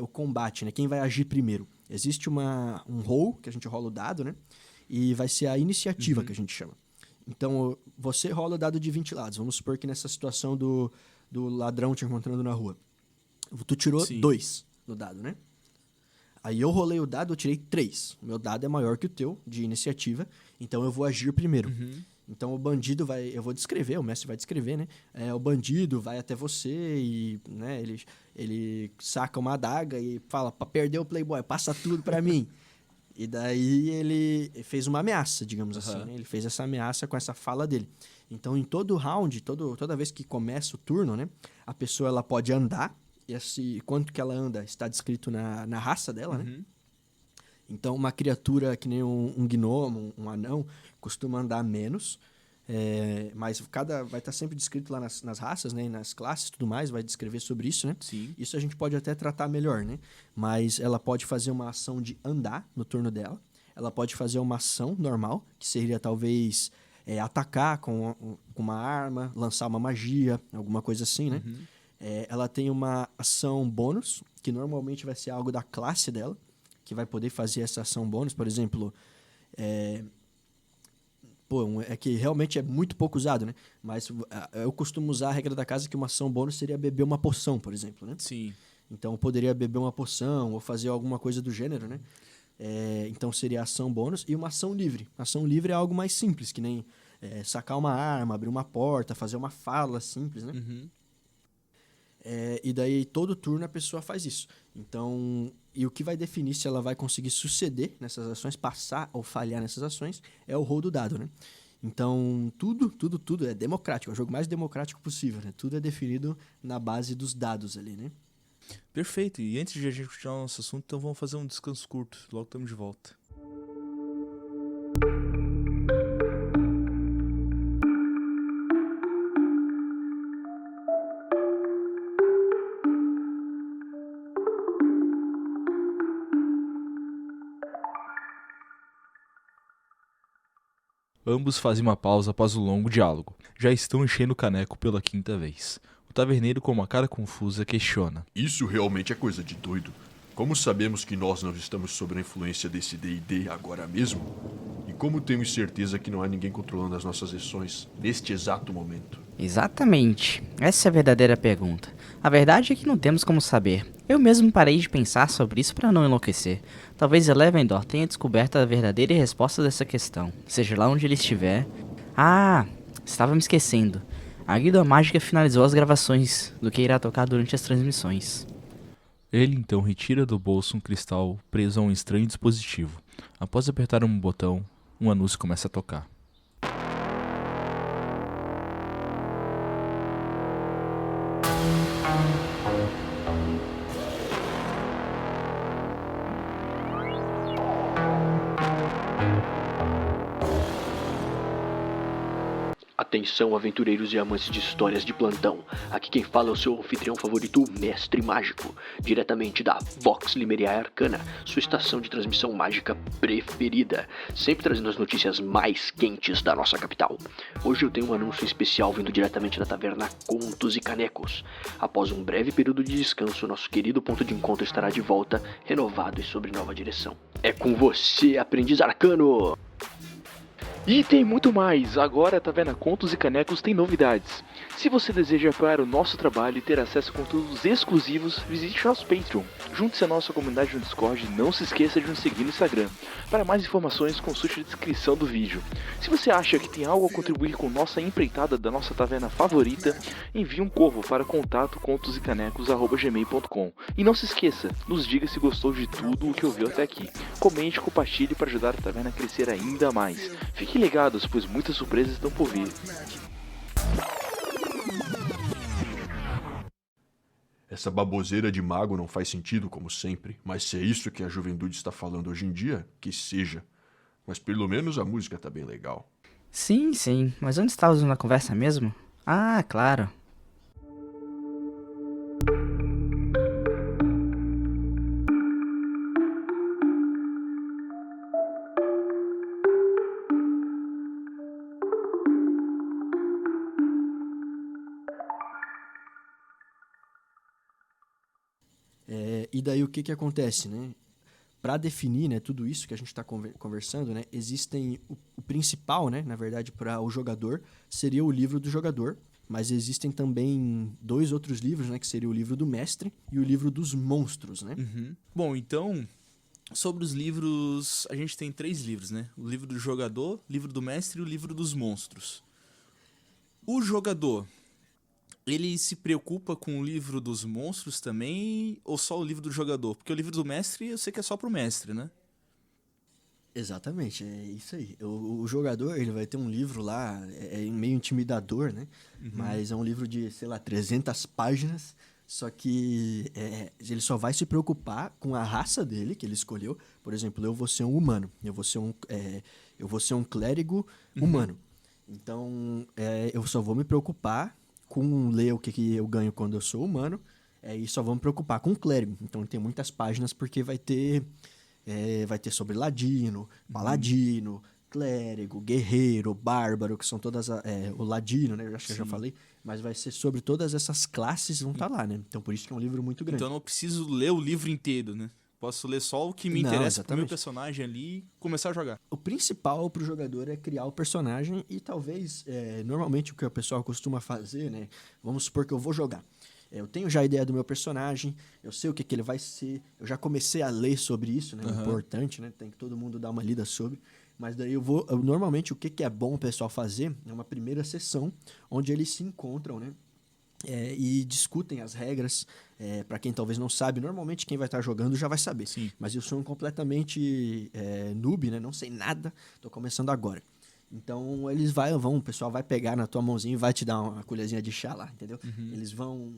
o combate, né? Quem vai agir primeiro? Existe um roll, que a gente rola o dado, né? E vai ser a iniciativa que a gente chama. Então, você rola o dado de 20 lados. Vamos supor que nessa situação do ladrão te encontrando na rua. Tu tirou 2 no dado, né? Aí eu rolei o dado, eu tirei 3. O meu dado é maior que o teu, de iniciativa, então eu vou agir primeiro. Então o bandido eu vou descrever, o mestre vai descrever, né? O bandido vai até você e, né, ele saca uma adaga e fala, pra perder o Playboy, passa tudo pra mim. E daí ele fez uma ameaça, digamos assim, né? Ele fez essa ameaça com essa fala dele. Então em todo round, toda vez que começa o turno, né? A pessoa ela pode andar, e quanto que ela anda está descrito na raça dela, né? Então, uma criatura que nem um gnomo, um anão, costuma andar menos, mas vai estar sempre descrito lá nas raças, né? E nas classes e tudo mais, vai descrever sobre isso, né? Sim. Isso a gente pode até tratar melhor, né? Mas ela pode fazer uma ação de andar no turno dela, ela pode fazer uma ação normal, que seria talvez atacar com uma arma, lançar uma magia, alguma coisa assim, né? Ela tem uma ação bônus, que normalmente vai ser algo da classe dela, que vai poder fazer essa ação bônus. Por exemplo, é que realmente é muito pouco usado, né? Mas eu costumo usar a regra da casa que uma ação bônus seria beber uma poção, por exemplo, né? Sim. Então, eu poderia beber uma poção ou fazer alguma coisa do gênero, né? Então, seria ação bônus e uma ação livre. Ação livre é algo mais simples, que nem sacar uma arma, abrir uma porta, fazer uma fala simples, né? E daí, todo turno, a pessoa faz isso. Então, e o que vai definir se ela vai conseguir suceder nessas ações, passar ou falhar nessas ações, é o roll do dado, né? Então, tudo é democrático. É o jogo mais democrático possível, né? Tudo é definido na base dos dados ali, né? Perfeito. E antes de a gente continuar o nosso assunto, então vamos fazer um descanso curto. Logo estamos de volta. Ambos fazem uma pausa após o longo diálogo. Já estão enchendo o caneco pela 5ª vez. O taverneiro, com uma cara confusa, questiona. Isso realmente é coisa de doido. Como sabemos que nós não estamos sob a influência desse D&D agora mesmo? E como temos certeza que não há ninguém controlando as nossas ações neste exato momento? Exatamente. Essa é a verdadeira pergunta. A verdade é que não temos como saber. Eu mesmo parei de pensar sobre isso para não enlouquecer. Talvez Elevendor tenha descoberto a verdadeira resposta dessa questão, seja lá onde ele estiver. Ah, estava me esquecendo. A Guilda Mágica finalizou as gravações do que irá tocar durante as transmissões. Ele então retira do bolso um cristal preso a um estranho dispositivo. Após apertar um botão, um anúncio começa a tocar. Atenção, aventureiros e amantes de histórias de plantão. Aqui quem fala é o seu anfitrião favorito, o Mestre Mágico, diretamente da Vox Limeriae Arcana, sua estação de transmissão mágica preferida, sempre trazendo as notícias mais quentes da nossa capital. Hoje eu tenho um anúncio especial vindo diretamente da taverna Contos e Canecos. Após um breve período de descanso, nosso querido ponto de encontro estará de volta, renovado e sob nova direção. É com você, aprendiz arcano! E tem muito mais, agora a Taverna Contos e Canecos tem novidades. Se você deseja apoiar o nosso trabalho e ter acesso a conteúdos exclusivos, visite nosso Patreon. Junte-se à nossa comunidade no Discord e não se esqueça de nos seguir no Instagram. Para mais informações, consulte a descrição do vídeo. Se você acha que tem algo a contribuir com nossa empreitada da nossa taverna favorita, envie um corvo para contato@gmail.com. E não se esqueça, nos diga se gostou de tudo o que ouviu até aqui. Comente e compartilhe para ajudar a taverna a crescer ainda mais. Fiquem ligados, pois muitas surpresas estão por vir. Essa baboseira de mago não faz sentido, como sempre, mas se é isso que a juventude está falando hoje em dia, que seja. Mas pelo menos a música tá bem legal. Sim, sim, mas onde estávamos na conversa mesmo? Ah, claro. E daí o que que acontece, né? Para definir, né, tudo isso que a gente está conversando, né, existem o principal, né, na verdade, para o jogador, seria o livro do jogador, mas existem também 2 outros livros, né, que seria o livro do mestre e o livro dos monstros, né? Bom, então, sobre os livros, a gente tem 3 livros, né? O livro do jogador, o livro do mestre e o livro dos monstros. O jogador, ele se preocupa com o livro dos monstros também, ou só o livro do jogador? Porque o livro do mestre eu sei que é só pro mestre, né? Exatamente, é isso aí. O jogador, ele vai ter um livro lá, é meio intimidador, né? Mas é um livro de, sei lá, 300 páginas, só que ele só vai se preocupar com a raça dele, que ele escolheu. Por exemplo, eu vou ser um humano, eu vou ser um clérigo humano. Então, eu só vou me preocupar com ler o que eu ganho quando eu sou humano, e só vou me preocupar com o clérigo. Então, tem muitas páginas porque vai ter sobre ladino, paladino, clérigo, guerreiro, bárbaro, que são todas... o ladino, né? Eu acho que eu já falei. Mas vai ser sobre todas essas classes vão estar lá, né? Então, por isso que é um livro muito grande. Então eu não preciso ler o livro inteiro, né? Posso ler só o que me Não, interessa pro meu exatamente. personagem ali e começar a jogar. O principal pro jogador é criar o personagem e talvez, normalmente o que o pessoal costuma fazer, né? Vamos supor que eu vou jogar. Eu tenho já a ideia do meu personagem, eu sei o que ele vai ser, eu já comecei a ler sobre isso, né? É importante, né? Tem que todo mundo dar uma lida sobre. Mas daí normalmente o que é bom o pessoal fazer é uma primeira sessão onde eles se encontram, né? E discutem as regras. Para quem talvez não sabe, normalmente quem vai estar jogando já vai saber. Sim. Mas eu sou um completamente noob, né? Não sei nada, tô começando agora. Então o pessoal vai pegar na tua mãozinha e vai te dar uma colherzinha de chá lá, entendeu? Eles vão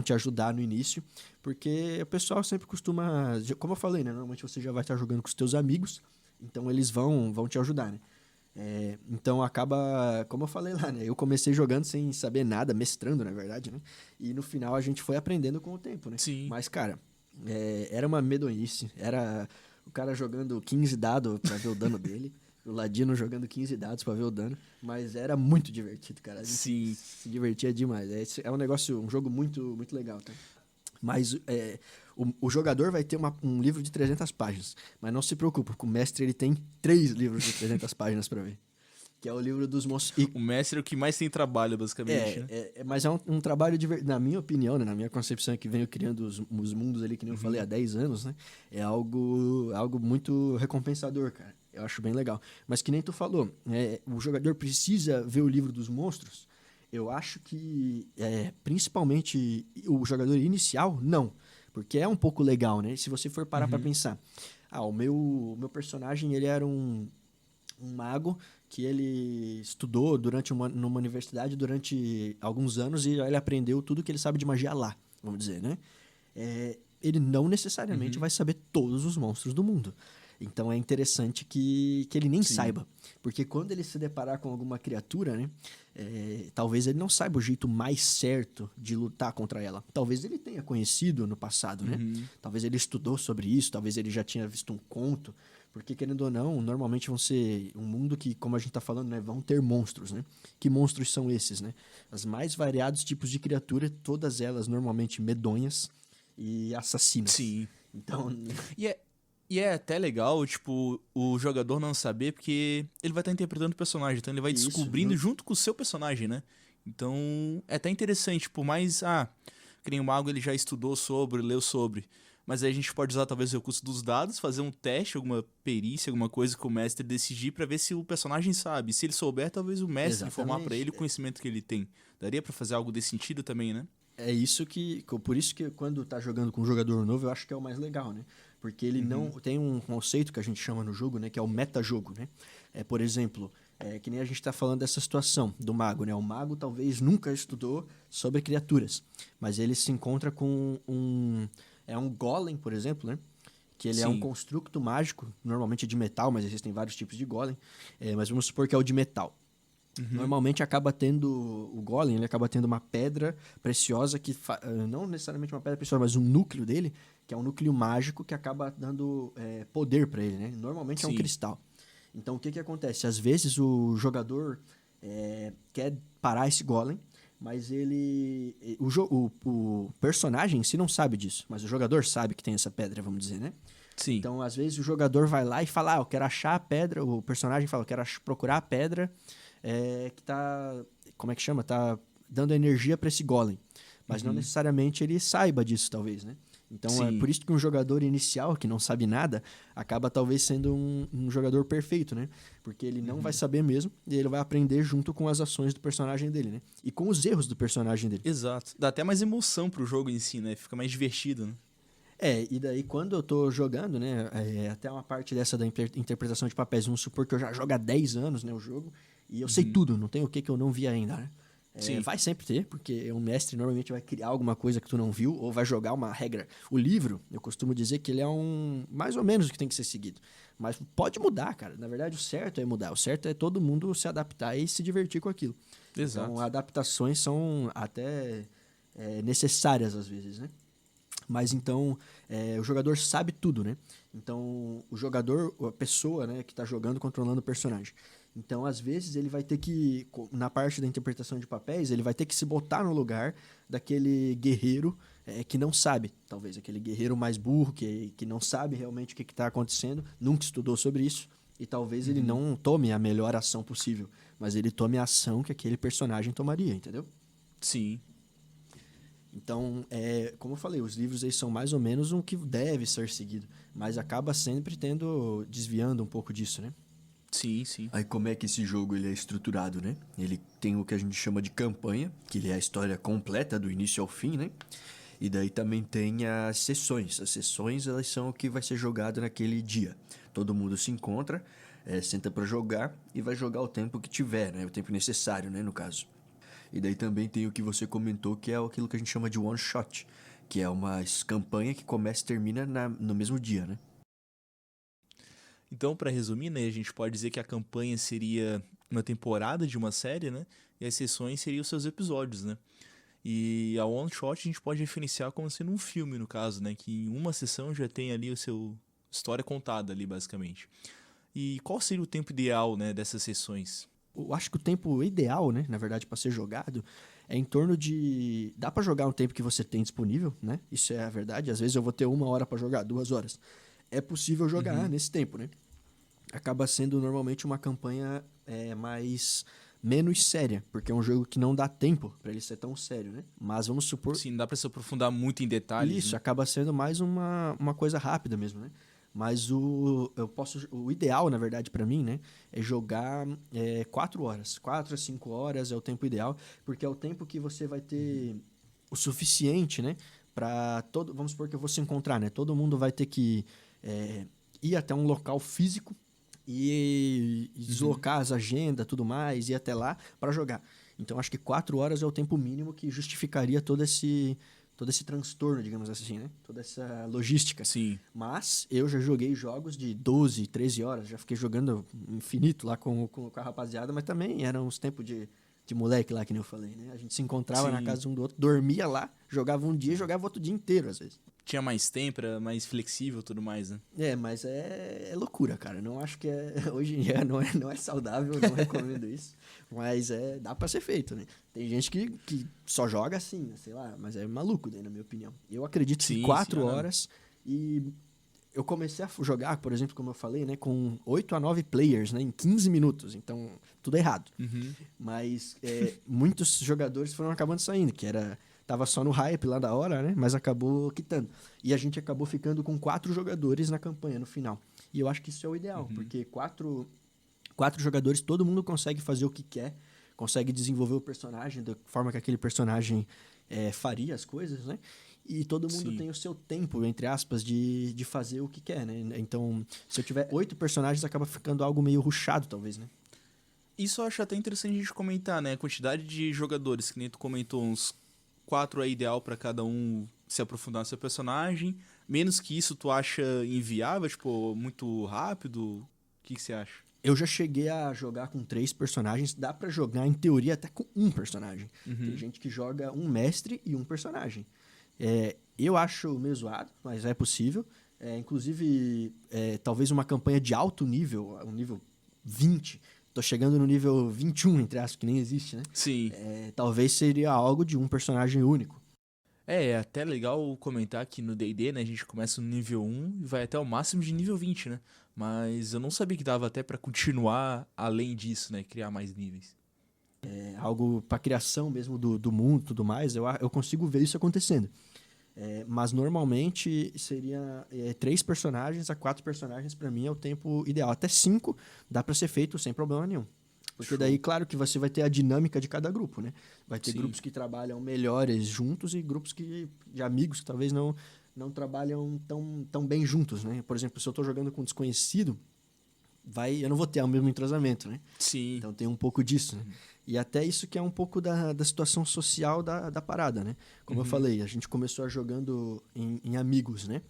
te ajudar no início, porque o pessoal sempre costuma, como eu falei, né? Normalmente você já vai estar jogando com os teus amigos, então eles vão te ajudar, né? Então acaba, como eu falei lá, né? Eu comecei jogando sem saber nada, mestrando, na verdade, né? E no final a gente foi aprendendo com o tempo, né? Sim. Mas, cara, era uma medonhice. Era o cara jogando 15 dados pra ver o dano dele. O ladino jogando 15 dados pra ver o dano. Mas era muito divertido, cara. A gente Sim. se divertia demais. É um jogo muito, muito legal, tá? Mas o jogador vai ter um livro de 300 páginas. Mas não se preocupe, porque o mestre ele tem 3 livros de 300 páginas pra ver. Que é o livro dos monstros. O mestre é o que mais tem trabalho, basicamente, né? Mas é um trabalho, na minha opinião, né, na minha concepção, que venho criando os mundos ali, que nem eu falei, há 10 anos, né? É algo muito recompensador, cara. Eu acho bem legal. Mas que nem tu falou, o jogador precisa ver o livro dos monstros. Eu acho que, principalmente o jogador inicial, não. Porque é um pouco legal, né? Se você for parar pra pensar. O meu personagem, ele era um mago que ele estudou numa universidade durante alguns anos e ele aprendeu tudo que ele sabe de magia lá, vamos dizer, né? Ele não necessariamente vai saber todos os monstros do mundo. Então é interessante que ele nem saiba. Porque quando ele se deparar com alguma criatura, né? Talvez ele não saiba o jeito mais certo de lutar contra ela. Talvez ele tenha conhecido no passado, né? Talvez ele estudou sobre isso, talvez ele já tinha visto um conto. Porque, querendo ou não, normalmente vão ser um mundo que, como a gente tá falando, né? Vão ter monstros, né? Que monstros são esses, né? Os mais variados tipos de criatura, todas elas normalmente medonhas e assassinas. Sim. Então... E é até legal, tipo, o jogador não saber, porque ele vai estar interpretando o personagem, então ele vai descobrindo junto com o seu personagem, né? Então, é até interessante, por mais, que nem o mago ele já estudou sobre, leu sobre, mas aí a gente pode usar talvez o recurso dos dados, fazer um teste, alguma perícia, alguma coisa que o mestre decidir pra ver se o personagem sabe. Se ele souber, talvez o mestre informar pra ele o conhecimento que ele tem. Daria pra fazer algo desse sentido também, né? Por isso que quando tá jogando com um jogador novo, eu acho que é o mais legal, né? Porque ele não tem um conceito que a gente chama no jogo, né? Que é o metajogo, né? Por exemplo, É que nem a gente está falando dessa situação do mago, né? O mago talvez nunca estudou sobre criaturas, mas ele se encontra com um golem, por exemplo, né? Que ele é um Sim. construto mágico, normalmente de metal, mas existem vários tipos de golem. Mas vamos supor que é o de metal. Normalmente acaba tendo o golem, ele acaba tendo uma pedra preciosa que não necessariamente uma pedra preciosa, mas um núcleo dele, que é um núcleo mágico que acaba dando poder para ele, né? Normalmente é um Sim. cristal. Então o que acontece? Às vezes o jogador quer parar esse golem, mas o personagem em si não sabe disso, mas o jogador sabe que tem essa pedra, vamos dizer, né? Sim. Então, às vezes, o jogador vai lá e fala, eu quero achar a pedra, o personagem fala, eu quero procurar a pedra que tá, como é que chama? Tá dando energia para esse golem. Mas não necessariamente ele saiba disso, talvez, né? Então, é Sim. por isso que um jogador inicial, que não sabe nada, acaba talvez sendo um jogador perfeito, né? Porque ele não vai saber mesmo, e ele vai aprender junto com as ações do personagem dele, né? E com os erros do personagem dele. Exato. Dá até mais emoção pro jogo em si, né? Fica mais divertido, né? E daí quando eu tô jogando, né, até uma parte dessa da interpretação de papéis, vamos supor que eu já jogo há 10 anos, né, o jogo, e eu sei tudo, não tem o que eu não vi ainda, né? Sim. Vai sempre ter, porque um mestre normalmente vai criar alguma coisa que tu não viu, ou vai jogar uma regra. O livro, eu costumo dizer que ele é mais ou menos o que tem que ser seguido. Mas pode mudar, cara. Na verdade, o certo é mudar. O certo é todo mundo se adaptar e se divertir com aquilo. Exato. Então, adaptações são até necessárias às vezes, né? Mas então, o jogador sabe tudo, né? Então, o jogador, a pessoa, né, que está jogando, controlando o personagem. Então, às vezes, ele vai ter que, na parte da interpretação de papéis, ele vai ter que se botar no lugar daquele guerreiro que não sabe. Talvez aquele guerreiro mais burro, que não sabe realmente o que está acontecendo, nunca estudou sobre isso. E talvez ele não tome a melhor ação possível, mas ele tome a ação que aquele personagem tomaria, entendeu? Sim. Então, como eu falei, os livros aí são mais ou menos um que deve ser seguido, mas acaba sempre desviando um pouco disso, né? Sim, sim. Aí como é que esse jogo ele é estruturado, né? Ele tem o que a gente chama de campanha, que ele é a história completa do início ao fim, né? E daí também tem as sessões. As sessões, elas são o que vai ser jogado naquele dia. Todo mundo se encontra, senta para jogar e vai jogar o tempo que tiver, né? O tempo necessário, né, no caso. E daí também tem o que você comentou, que é aquilo que a gente chama de one shot, que é uma campanha que começa e termina no mesmo dia, né? Então, para resumir, né, a gente pode dizer que a campanha seria uma temporada de uma série, né? E as sessões seriam os seus episódios, né? E a one shot a gente pode referenciar como sendo um filme, no caso, né? Que em uma sessão já tem ali o seu história contada ali, basicamente. E qual seria o tempo ideal, né, dessas sessões? Eu acho que o tempo ideal, né, na verdade, para ser jogado, é em torno de... Dá para jogar um tempo que você tem disponível, né? Isso é a verdade. Às vezes eu vou ter 1 hora para jogar, 2 horas. É possível jogar nesse tempo, né? Acaba sendo normalmente uma campanha menos séria, porque é um jogo que não dá tempo para ele ser tão sério, né? Mas vamos supor... Sim, não dá pra se aprofundar muito em detalhes. Isso, né? acaba sendo mais uma coisa rápida mesmo, né? Mas o ideal, na verdade, para mim, né, é jogar 4 horas. 4 a 5 horas é o tempo ideal, porque é o tempo que você vai ter o suficiente, né, para vamos supor que eu vou se encontrar, né? Todo mundo vai ter que ir até um local físico e deslocar as agendas, tudo mais, ir até lá para jogar. Então, acho que 4 horas é o tempo mínimo que justificaria todo esse transtorno, digamos assim, né? Toda essa logística. Sim. Mas eu já joguei jogos de 12, 13 horas, já fiquei jogando infinito lá com a rapaziada, mas também eram uns tempos de moleque lá, que nem eu falei, né? A gente se encontrava na casa um do outro, dormia lá, jogava um dia e jogava outro dia inteiro, às vezes. Tinha mais tempo, era mais flexível e tudo mais, né? Mas é loucura, cara. Não acho que hoje em dia não é saudável, não recomendo isso. Mas dá pra ser feito, né? Tem gente que só joga assim, sei lá, mas é maluco, né, na minha opinião. Eu acredito que 4 horas e eu comecei a jogar, por exemplo, como eu falei, né, com 8 a 9 players, né, em 15 minutos. Então, tudo errado. Mas muitos jogadores foram acabando saindo, tava só no hype lá da hora, né? Mas acabou quitando. E a gente acabou ficando com 4 jogadores na campanha, no final. E eu acho que isso é o ideal, porque 4 jogadores, todo mundo consegue fazer o que quer, consegue desenvolver o personagem da forma que aquele personagem faria as coisas, né? E todo mundo tem o seu tempo, entre aspas, de fazer o que quer, né? Então, se eu tiver 8 personagens, acaba ficando algo meio rushado, talvez, né? Isso eu acho até interessante a gente comentar, né? A quantidade de jogadores, que nem tu comentou, uns 4 é ideal pra cada um se aprofundar no seu personagem. Menos que isso, tu acha inviável, tipo, muito rápido? O que você acha? Eu já cheguei a jogar com 3 personagens. Dá pra jogar, em teoria, até com um personagem. Tem gente que joga um mestre e um personagem. Eu acho meio zoado, mas é possível. Inclusive, talvez uma campanha de alto nível, um nível 20. Tô chegando no nível 21, entre aspas, que nem existe, né? Sim. Talvez seria algo de um personagem único. É até legal comentar que no D&D, né, a gente começa no nível 1 e vai até o máximo de nível 20, né? Mas eu não sabia que dava até pra continuar além disso, né? Criar mais níveis. Algo pra criação mesmo do mundo e tudo mais, eu consigo ver isso acontecendo. Mas normalmente seria 3 personagens a 4 personagens pra mim é o tempo ideal. Até 5 dá pra ser feito sem problema nenhum. Porque daí, claro que você vai ter a dinâmica de cada grupo, né? Vai ter grupos que trabalham melhores juntos e grupos de amigos que talvez não trabalham tão bem juntos, né? Por exemplo, se eu estou jogando com um desconhecido, eu não vou ter o mesmo entrosamento, né? Sim. Então tem um pouco disso, né? E até isso que é um pouco da situação social da parada, né? Como eu falei, a gente começou jogando em amigos, né?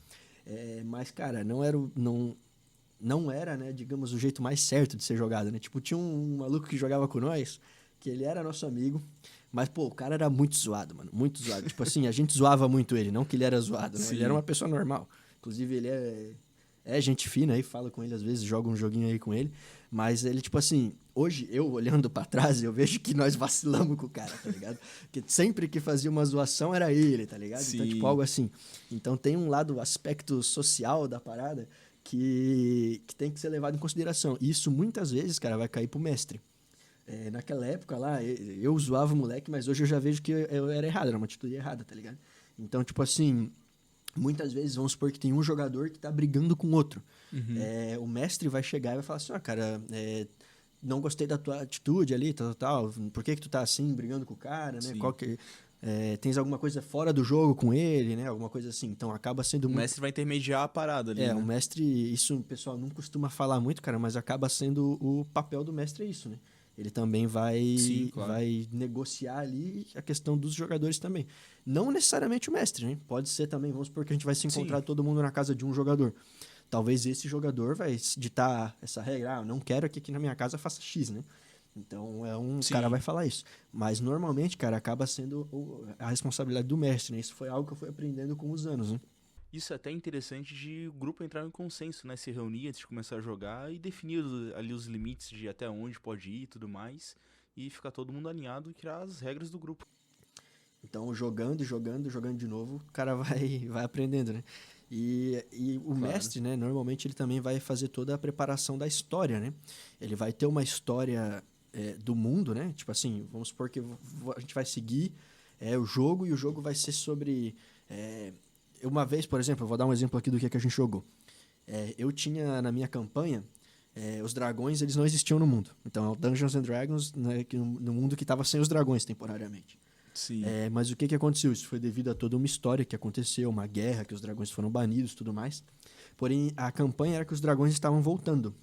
Mas, cara, não era, né, digamos, o jeito mais certo de ser jogado, né? Tipo, tinha um maluco que jogava com nós, que ele era nosso amigo, mas, pô, o cara era muito zoado, mano, muito zoado. Tipo assim, a gente zoava muito ele, não que ele era zoado, né? Sim. Ele era uma pessoa normal. Inclusive, ele é gente fina aí, fala com ele às vezes, joga um joguinho aí com ele, mas ele, tipo assim, hoje, eu olhando pra trás, eu vejo que nós vacilamos com o cara, tá ligado? Porque sempre que fazia uma zoação era ele, tá ligado? Sim. Então, tipo, algo assim. Então, tem um aspecto social da parada que tem que ser levado em consideração. E isso, muitas vezes, cara, vai cair pro mestre. Naquela época lá, eu zoava o moleque, mas hoje eu já vejo que eu era errado, era uma atitude errada, tá ligado? Então, tipo assim, muitas vezes, vamos supor que tem um jogador que tá brigando com outro. O mestre vai chegar e vai falar assim, cara, não gostei da tua atitude ali, tal, por que tu tá assim, brigando com o cara, né? Tens alguma coisa fora do jogo com ele, né? Alguma coisa assim. Então, acaba sendo O mestre vai intermediar a parada ali, né? o mestre, isso o pessoal não costuma falar muito, cara, mas acaba sendo o papel do mestre, é isso, né? Ele também Sim, claro. vai negociar ali a questão dos jogadores também. Não necessariamente o mestre, né? Pode ser também, vamos supor que a gente vai se encontrar todo mundo na casa de um jogador. Talvez esse jogador vai ditar essa regra, eu não quero que aqui na minha casa faça X, né? Então, cara vai falar isso. Mas, normalmente, cara, acaba sendo a responsabilidade do mestre, né? Isso foi algo que eu fui aprendendo com os anos, né? Isso é até interessante de o grupo entrar em consenso, né? Se reunir antes de começar a jogar e definir ali os limites de até onde pode ir e tudo mais. E ficar todo mundo alinhado e criar as regras do grupo. Então, jogando de novo, o cara vai aprendendo, né? E o mestre, né? Normalmente, ele também vai fazer toda a preparação da história, né? Ele vai ter uma história do mundo, né? Tipo assim, vamos supor que a gente vai seguir o jogo e o jogo vai ser sobre... uma vez, por exemplo, eu vou dar um exemplo aqui do que a gente jogou. Eu tinha na minha campanha, os dragões, eles não existiam no mundo. Então, é o Dungeons and Dragons, né, no mundo que estava sem os dragões temporariamente. Sim. Mas o que aconteceu? Isso foi devido a toda uma história que aconteceu, uma guerra, que os dragões foram banidos e tudo mais. Porém, a campanha era que os dragões estavam voltando.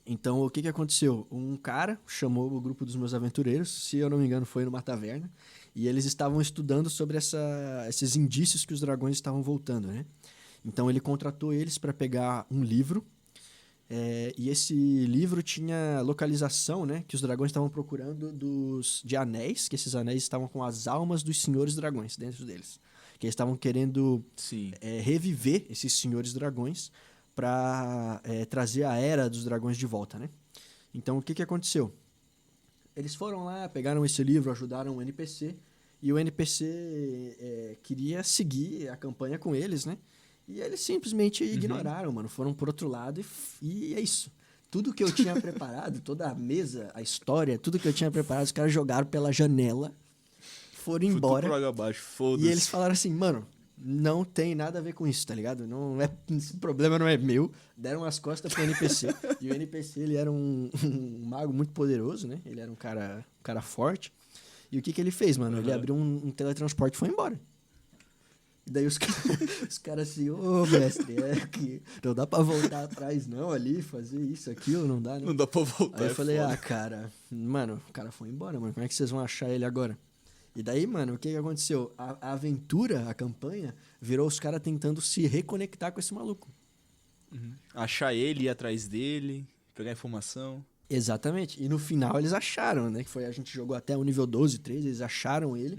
Então, o que aconteceu? Um cara chamou o grupo dos meus aventureiros, se eu não me engano, foi numa taverna, e eles estavam estudando sobre esses indícios que os dragões estavam voltando, né? Então, ele contratou eles para pegar um livro, e esse livro tinha localização, né? Que os dragões estavam procurando de anéis, que esses anéis estavam com as almas dos senhores dragões dentro deles. Que eles estavam querendo reviver esses senhores dragões para trazer a era dos dragões de volta, né? Então, o que aconteceu? Eles foram lá, pegaram esse livro, ajudaram o NPC, e o NPC queria seguir a campanha com eles, né? E eles simplesmente ignoraram, mano. Foram por outro lado e é isso. Tudo que eu tinha preparado, toda a mesa, a história, tudo que eu tinha preparado, os caras jogaram pela janela, foram embora. Tudo por abaixo, foda-se. E eles falaram assim, mano, não tem nada a ver com isso, tá ligado? Esse problema não é meu. Deram as costas pro NPC. E o NPC, ele era um mago muito poderoso, né? Ele era um cara forte. E o que ele fez, mano? Ele abriu um teletransporte e foi embora. E daí os caras assim, ô mestre, é que não dá pra voltar atrás não ali, fazer isso, aquilo, não dá, né? Não dá pra voltar. Aí eu falei, cara, mano, o cara foi embora, mano, como é que vocês vão achar ele agora? E daí, mano, o que aconteceu? A aventura, a campanha, virou os caras tentando se reconectar com esse maluco. Achar ele, ir atrás dele, pegar informação. Exatamente. E no final eles acharam, né? Que foi, a gente jogou até o nível 12, 13, eles acharam ele.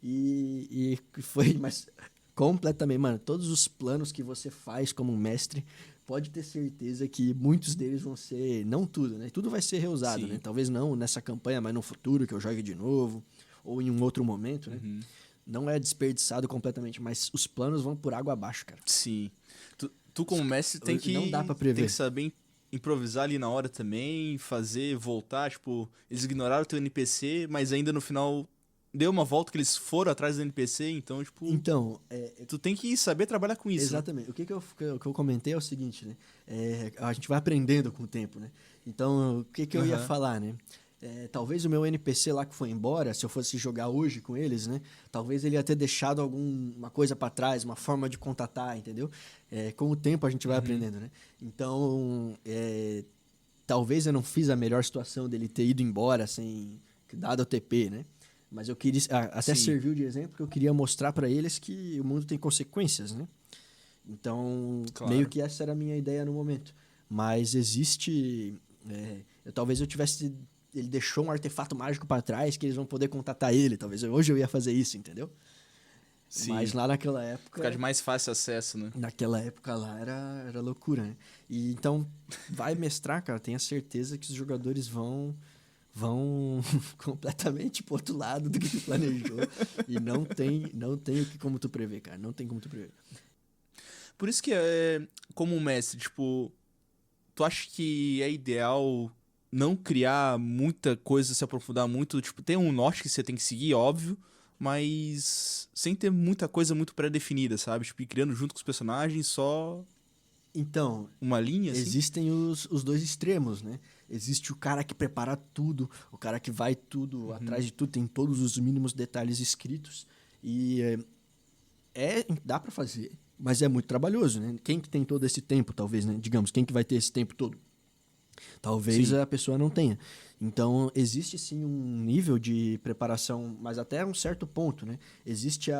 E foi, mas completamente, mano, todos os planos que você faz como mestre, pode ter certeza que muitos deles vão ser, não tudo, né? Tudo vai ser reusado, Sim. né? Talvez não nessa campanha, mas no futuro que eu jogue de novo, ou em um outro momento, né? Não é desperdiçado completamente, mas os planos vão por água abaixo, cara. Sim. Tu como mestre tem que... Não dá pra prever. Tem que saber improvisar ali na hora também, fazer, voltar, tipo... Eles ignoraram o teu NPC, mas ainda no final deu uma volta que eles foram atrás do NPC, então, tipo... Então, tu tem que saber trabalhar com isso. exatamente. Né? O que eu comentei é o seguinte, né? A gente vai aprendendo com o tempo, né? Então, o que eu ia falar, né? Talvez o meu NPC lá que foi embora, se eu fosse jogar hoje com eles, né? Talvez ele ia ter deixado alguma coisa pra trás, uma forma de contatar, entendeu? Com o tempo a gente vai aprendendo, né? Então, talvez eu não fiz a melhor situação dele ter ido embora sem dado o TP, né? Mas eu queria, até serviu de exemplo, que eu queria mostrar pra eles que o mundo tem consequências, né? Então, Claro. meio que essa era a minha ideia no momento. Mas existe... talvez eu tivesse... Ele deixou um artefato mágico pra trás que eles vão poder contatar ele. Talvez hoje eu ia fazer isso, entendeu? Sim. Mas lá naquela época... Ficar de mais fácil acesso, né? Naquela época lá era loucura, né? E então, vai mestrar, cara. Tenha certeza que os jogadores vão completamente pro outro lado do que tu planejou. E não tem como tu prever, cara. Não tem como tu prever. Por isso que, como mestre, tipo... Tu acha que é ideal não criar muita coisa, se aprofundar muito? Tipo, tem um norte que você tem que seguir, óbvio, mas sem ter muita coisa muito pré-definida, sabe? Tipo, ir criando junto com os personagens só Então, uma linha, assim? existem os dois extremos, né? Existe o cara que prepara tudo, o cara que vai tudo, atrás de tudo, tem todos os mínimos detalhes escritos. E dá pra fazer, mas é muito trabalhoso, né? Quem que tem todo esse tempo, talvez, né? Digamos, quem que vai ter esse tempo todo? Talvez Sim. a pessoa não tenha. Então, existe sim um nível de preparação, mas até um certo ponto, né? Existe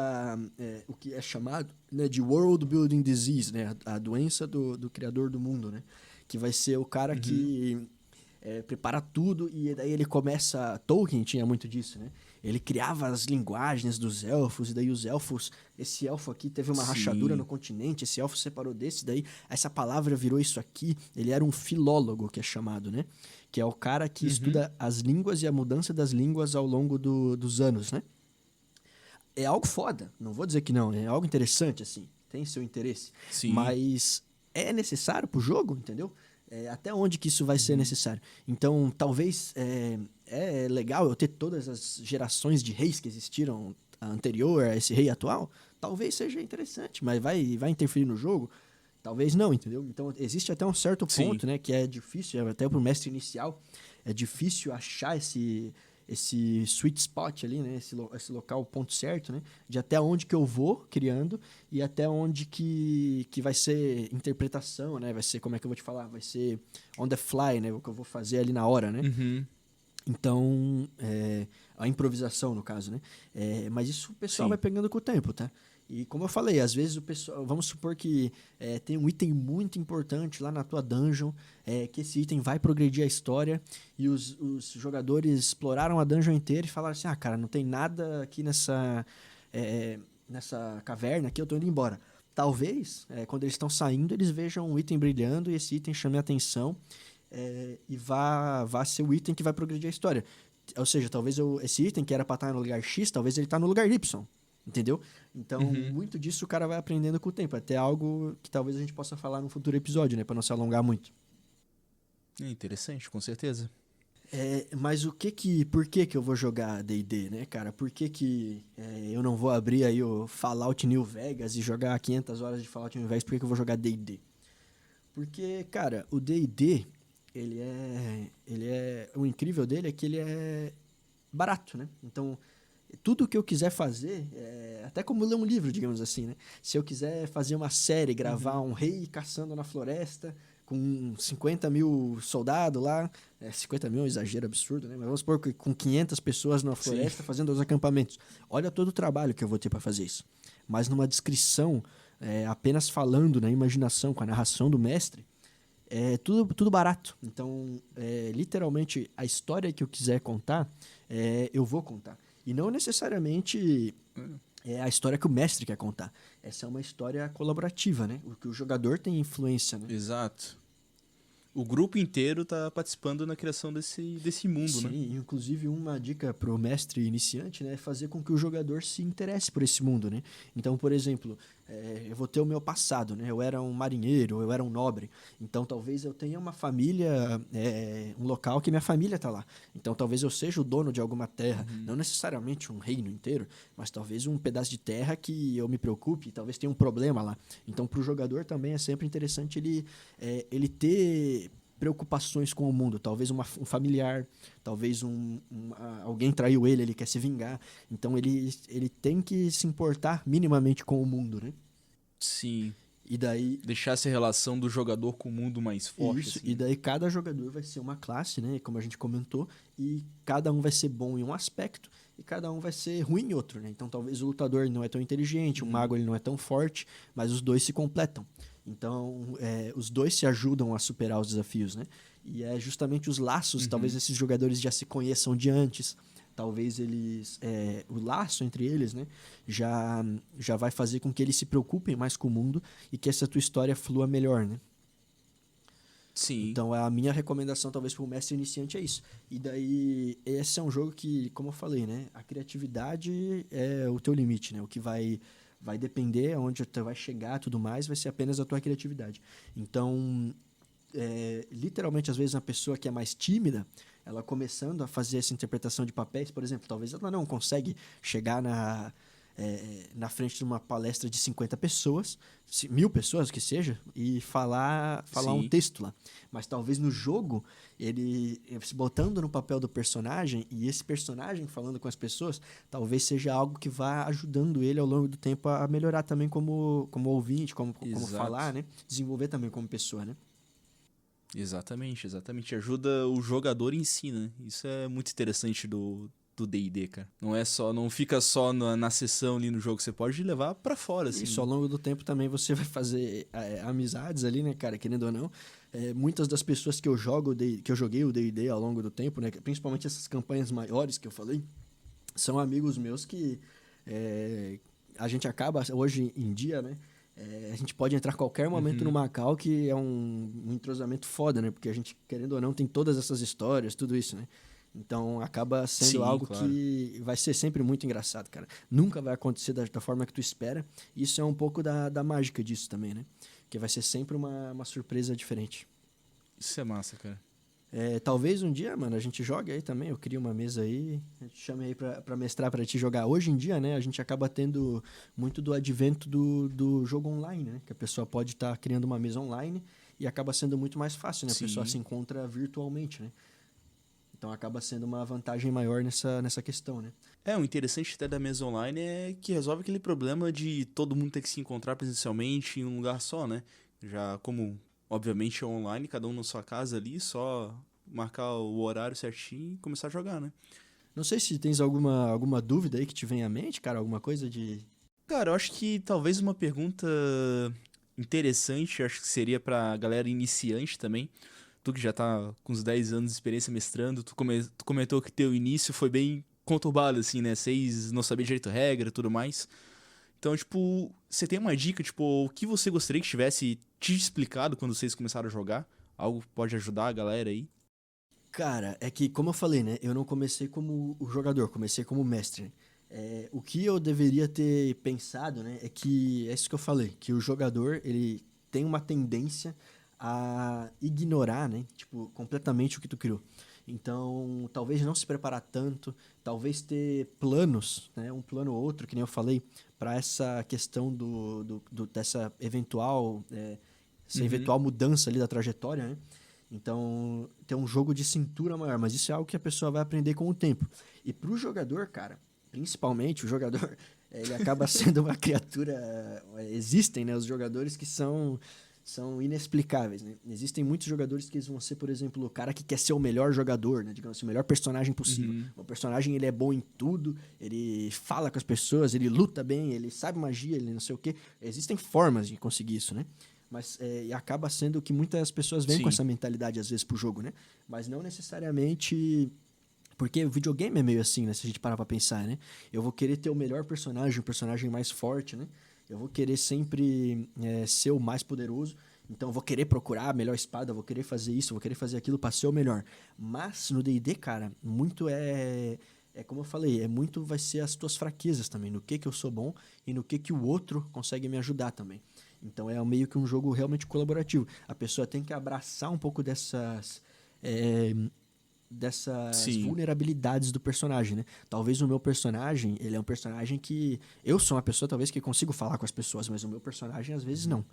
o que é chamado, né, de World Building Disease, né? A doença do criador do mundo, né? Que vai ser o cara que prepara tudo e daí ele começa... Tolkien tinha muito disso, né? Ele criava as linguagens dos elfos, e daí os elfos... Esse elfo aqui teve uma Sim. rachadura no continente, esse elfo separou desse, daí essa palavra virou isso aqui. Ele era um filólogo, que é chamado, né? Que é o cara que estuda as línguas e a mudança das línguas ao longo dos anos, né? É algo foda, não vou dizer que não, é algo interessante, assim. Tem seu interesse. Sim. Mas é necessário pro jogo, entendeu? Até onde que isso vai ser necessário? Então, talvez é legal eu ter todas as gerações de reis que existiram anterior a esse rei atual. Talvez seja interessante, mas vai interferir no jogo? Talvez não, entendeu? Então, existe até um certo ponto, né? Que é difícil, até pro mestre inicial, é difícil achar esse sweet spot ali, né? Esse local, o ponto certo, né? De até onde que eu vou criando e até onde que vai ser interpretação, né? Vai ser, como é que eu vou te falar? Vai ser on the fly, né? O que eu vou fazer ali na hora, né? Então, a improvisação, no caso, né? Mas isso o pessoal Sim. vai pegando com o tempo, tá? E como eu falei, às vezes o pessoal... Vamos supor que tem um item muito importante lá na tua dungeon, que esse item vai progredir a história, e os jogadores exploraram a dungeon inteira e falaram assim, cara, não tem nada aqui nessa caverna aqui, eu tô indo embora. Talvez, quando eles estão saindo, eles vejam um item brilhando e esse item chame a atenção e vá ser o item que vai progredir a história. Ou seja, talvez esse item que era pra estar no lugar X, talvez ele tá no lugar Y. Entendeu? Então, muito disso o cara vai aprendendo com o tempo. Até algo que talvez a gente possa falar num futuro episódio, né? Pra não se alongar muito. É interessante, com certeza. Mas por que eu vou jogar D&D, né, cara? Por que eu não vou abrir aí o Fallout New Vegas e jogar 500 horas de Fallout New Vegas? Por que eu vou jogar D&D? Porque, cara, o D&D, o incrível dele é que ele é barato, né? Então, tudo que eu quiser fazer, até como ler um livro, digamos assim, né? Se eu quiser fazer uma série, gravar um rei caçando na floresta com 50 mil soldados lá, 50 mil é um exagero absurdo, né? Mas vamos supor que com 500 pessoas na floresta fazendo os acampamentos. Olha todo o trabalho que eu vou ter para fazer isso. Mas numa descrição, apenas falando na imaginação, com a narração do mestre, é tudo barato. Então, literalmente, a história que eu quiser contar, eu vou contar. E não necessariamente é a história que o mestre quer contar. Essa é uma história colaborativa, né? O que o jogador tem influência, né? Exato. O grupo inteiro tá participando na criação desse mundo, né? Sim, inclusive uma dica pro mestre iniciante, né, é fazer com que o jogador se interesse por esse mundo, né? Então, por exemplo, eu vou ter o meu passado, né? Eu era um marinheiro, eu era um nobre. Então, talvez eu tenha uma família, um local que minha família tá lá. Então, talvez eu seja o dono de alguma terra. Não necessariamente um reino inteiro, mas talvez um pedaço de terra que eu me preocupe, talvez tenha um problema lá. Então, pro jogador também é sempre interessante ele ter preocupações com o mundo, talvez um familiar, talvez alguém traiu ele quer se vingar, então ele tem que se importar minimamente com o mundo, né? Sim. E daí Deixar essa relação do jogador com o mundo mais forte. isso, assim. e daí cada jogador vai ser uma classe, né, como a gente comentou, e cada um vai ser bom em um aspecto e cada um vai ser ruim em outro, né? Então talvez o lutador não é tão inteligente, o mago ele não é tão forte, mas os dois se completam. Então, os dois se ajudam a superar os desafios, né? E é justamente os laços, talvez esses jogadores já se conheçam de antes, talvez o laço entre eles, né, já vai fazer com que eles se preocupem mais com o mundo e que essa tua história flua melhor, né? Sim. Então, a minha recomendação, talvez, para o mestre iniciante é isso. E daí, esse é um jogo que, como eu falei, né, a criatividade é o teu limite, né? O que vai depender aonde tu vai chegar, tudo mais, vai ser apenas a tua criatividade. Então, literalmente, às vezes, uma pessoa que é mais tímida, ela começando a fazer essa interpretação de papéis, por exemplo, talvez ela não consegue chegar na frente de uma palestra de 50 pessoas, 1000 pessoas que seja, e falar um texto lá. Mas talvez no jogo, ele se botando no papel do personagem, e esse personagem falando com as pessoas, talvez seja algo que vá ajudando ele ao longo do tempo a melhorar também como ouvinte, como falar, né? Desenvolver também como pessoa, né? Exatamente. Ajuda o jogador em si, né? Isso é muito interessante do D&D, cara. Não fica só na sessão ali no jogo, você pode levar pra fora, assim. Isso, ao longo do tempo também você vai fazer amizades ali, né, cara, querendo ou não. Muitas das pessoas que eu joguei o D&D ao longo do tempo, né, principalmente essas campanhas maiores que eu falei, são amigos meus que a gente acaba, hoje em dia, né, a gente pode entrar a qualquer momento numa call, que é um entrosamento foda, né, porque a gente, querendo ou não, tem todas essas histórias, tudo isso, né. Então, acaba sendo algo que vai ser sempre muito engraçado, cara. Nunca vai acontecer da forma que tu espera. Isso é um pouco da mágica disso também, né? Que vai ser sempre uma surpresa diferente. Isso é massa, cara. Talvez um dia, mano, a gente jogue aí também. Eu crio uma mesa aí, a gente chame aí pra mestrar, pra te jogar. Hoje em dia, né, a gente acaba tendo muito do advento do jogo online, né? Que a pessoa pode estar criando uma mesa online e acaba sendo muito mais fácil, né? A pessoa se encontra virtualmente, né? Então acaba sendo uma vantagem maior nessa questão, né? O interessante até da mesa online é que resolve aquele problema de todo mundo ter que se encontrar presencialmente em um lugar só, né? Já como, obviamente, é online, cada um na sua casa ali, só marcar o horário certinho e começar a jogar, né? Não sei se tens alguma dúvida aí que te vem à mente, cara, alguma coisa de... Cara, eu acho que talvez uma pergunta interessante, acho que seria pra galera iniciante também. Tu que já tá com uns 10 anos de experiência mestrando, tu comentou que teu início foi bem conturbado, assim, né? Vocês não sabiam direito regra e tudo mais. Então, tipo, você tem uma dica, tipo, o que você gostaria que tivesse te explicado quando vocês começaram a jogar? Algo que pode ajudar a galera aí? Cara, é que, como eu falei, né? Eu não comecei como o jogador, comecei como mestre. O que eu deveria ter pensado, né? É isso que eu falei, que o jogador, ele tem uma tendência a ignorar, né, tipo, completamente o que tu criou. Então, talvez não se preparar tanto, talvez ter planos, né, um plano ou outro, que nem eu falei, para essa questão dessa eventual mudança ali da trajetória, né? Então, ter um jogo de cintura maior, mas isso é algo que a pessoa vai aprender com o tempo. E pro jogador, cara, principalmente o jogador, ele acaba sendo uma criatura... Existem, né, os jogadores que são inexplicáveis, né? Existem muitos jogadores que eles vão ser, por exemplo, o cara que quer ser o melhor jogador, né? Digamos assim, o melhor personagem possível. O personagem, ele é bom em tudo, ele fala com as pessoas, ele luta bem, ele sabe magia, ele não sei o quê. Existem formas de conseguir isso, né? Mas e acaba sendo que muitas pessoas vêm com essa mentalidade, às vezes, pro jogo, né? Mas não necessariamente... Porque o videogame é meio assim, né? Se a gente parar pra pensar, né? Eu vou querer ter o melhor personagem, o personagem mais forte, né? Eu vou querer sempre ser o mais poderoso. Então, eu vou querer procurar a melhor espada, eu vou querer fazer isso, eu vou querer fazer aquilo pra ser o melhor. Mas, no D&D, cara, muito é como eu falei, muito vai ser as tuas fraquezas também. No que eu sou bom e no que o outro consegue me ajudar também. Então, é meio que um jogo realmente colaborativo. A pessoa tem que abraçar um pouco dessas vulnerabilidades do personagem, né? Talvez o meu personagem, ele é um personagem que... Eu sou uma pessoa, talvez, que consigo falar com as pessoas, mas o meu personagem, às vezes, não.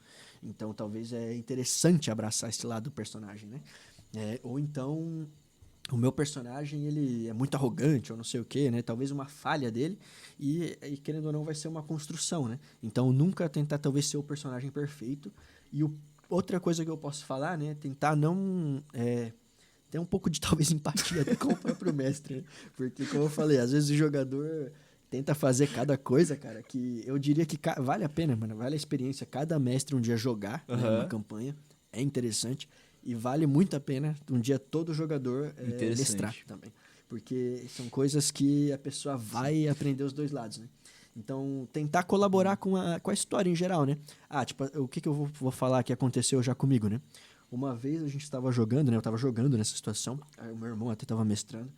Então, talvez é interessante abraçar esse lado do personagem, né? Ou então, o meu personagem, ele é muito arrogante, ou não sei o quê, né? Talvez uma falha dele, e querendo ou não, vai ser uma construção, né? Então, nunca tentar, talvez, ser o personagem perfeito. E outra coisa que eu posso falar, né? Tentar não... ter um pouco de, talvez, empatia até com o próprio mestre, né? Porque, como eu falei, às vezes o jogador tenta fazer cada coisa, cara, que eu diria que vale a pena, mano, vale a experiência. Cada mestre um dia jogar né, uma campanha é interessante e vale muito a pena um dia todo jogador mestrar também. Porque são coisas que a pessoa vai aprender os dois lados, né? Então, tentar colaborar com a história em geral, né? Tipo, o que eu vou falar que aconteceu já comigo, né? Uma vez a gente estava jogando, né? Eu estava jogando nessa situação. Aí o meu irmão até estava mestrando.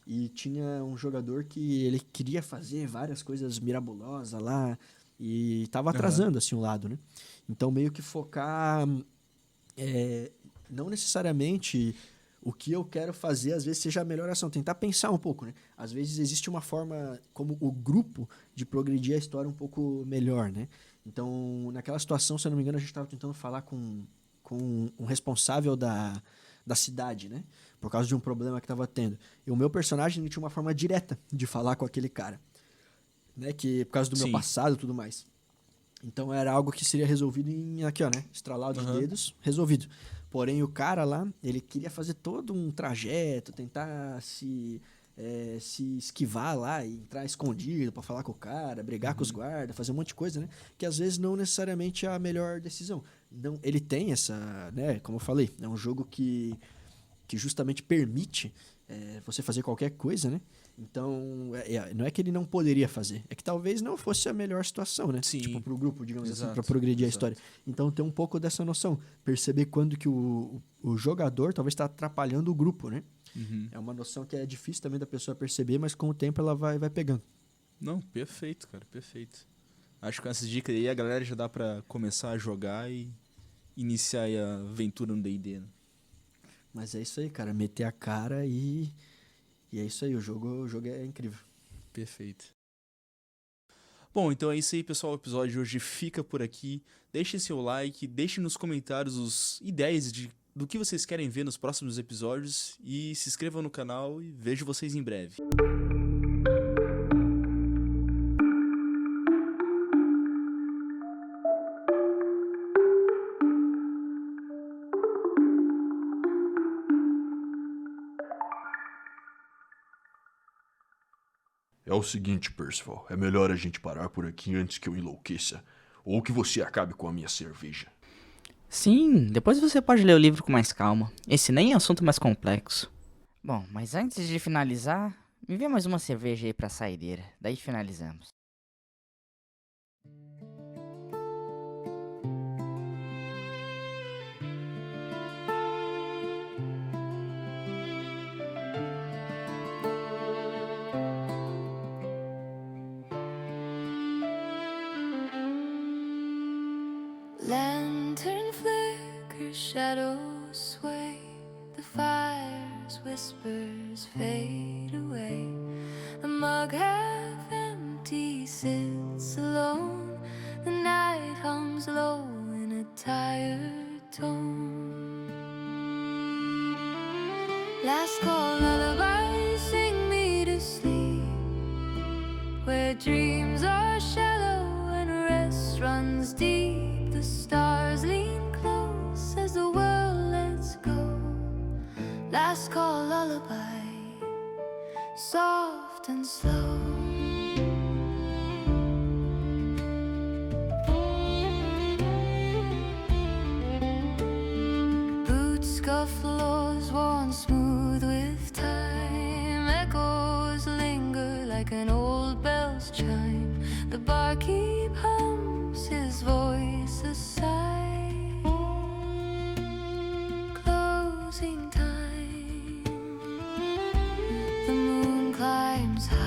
E tinha um jogador que ele queria fazer várias coisas mirabolosas lá. E estava atrasando, assim, o lado, né? Então, meio que focar... não necessariamente o que eu quero fazer, às vezes, seja a melhor ação. Tentar pensar um pouco, né? Às vezes, existe uma forma, como o grupo, de progredir a história um pouco melhor, né? Então, naquela situação, se eu não me engano, a gente estava tentando falar com um responsável da cidade, né? Por causa de um problema que estava tendo. E o meu personagem tinha uma forma direta de falar com aquele cara, né? Que por causa do meu passado e tudo mais. Então era algo que seria resolvido aqui, ó, né? Estralar os dedos, resolvido. Porém, o cara lá, ele queria fazer todo um trajeto, tentar se esquivar lá e entrar escondido pra falar com o cara, brigar com os guardas, fazer um monte de coisa, né? Que às vezes não necessariamente é a melhor decisão. Não, ele tem essa, né? Como eu falei, é um jogo que justamente permite você fazer qualquer coisa, né? Então, não é que ele não poderia fazer, é que talvez não fosse a melhor situação, né? Sim. Tipo, pro grupo, digamos assim, pra progredir a história. Então, tem um pouco dessa noção. Perceber quando que o jogador talvez está atrapalhando o grupo, né? É uma noção que é difícil também da pessoa perceber, mas com o tempo ela vai pegando. Não, perfeito, cara, perfeito. Acho que com essas dicas aí a galera já dá pra começar a jogar e iniciar aí a aventura no D&D, né? Mas é isso aí, cara. Meter a cara e é isso aí. O jogo é incrível. Perfeito. Bom, então é isso aí, pessoal. O episódio de hoje fica por aqui. Deixe seu like, deixe nos comentários as ideias do que vocês querem ver nos próximos episódios e se inscrevam no canal e vejo vocês em breve. É o seguinte, Percival, é melhor a gente parar por aqui antes que eu enlouqueça, ou que você acabe com a minha cerveja. Sim, depois você pode ler o livro com mais calma. Esse nem é assunto mais complexo. Bom, mas antes de finalizar, me vê mais uma cerveja aí pra saideira. Daí finalizamos. Lantern flicker, shadows sway, the fire's whispers fade away. The mug half empty sits alone, the night hums low in a tired tone. Last call lullaby, sing me to sleep. slow. Boots scuff floors worn smooth with time. Echoes linger like an old bell's chime. The barkeep hums his voice aside. Closing time. The moon climbs high.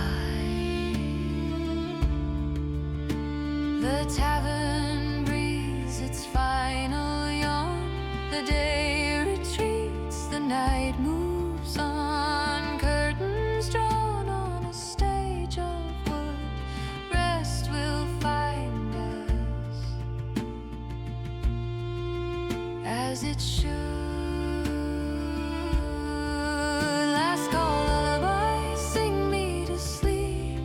The tavern breathes its final yawn. The day retreats, the night moves on. Curtains drawn on a stage of wood. Rest will find us as it should. Last call lullaby, sing me to sleep,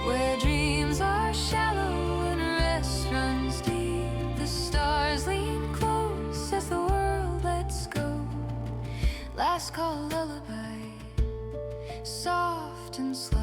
where dreams are shallow and rest runs deep. The stars lean close as the world lets go. Last call lullaby, soft and slow.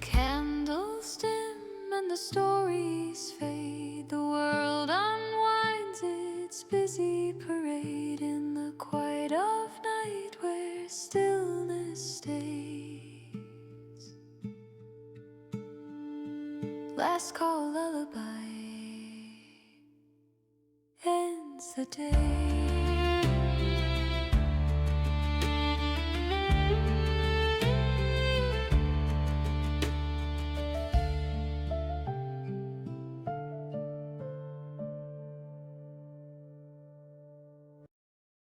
Candles dim and the stories fade. The world unwinds its busy parade in the quiet of night where stillness stays. Last call lullaby ends the day.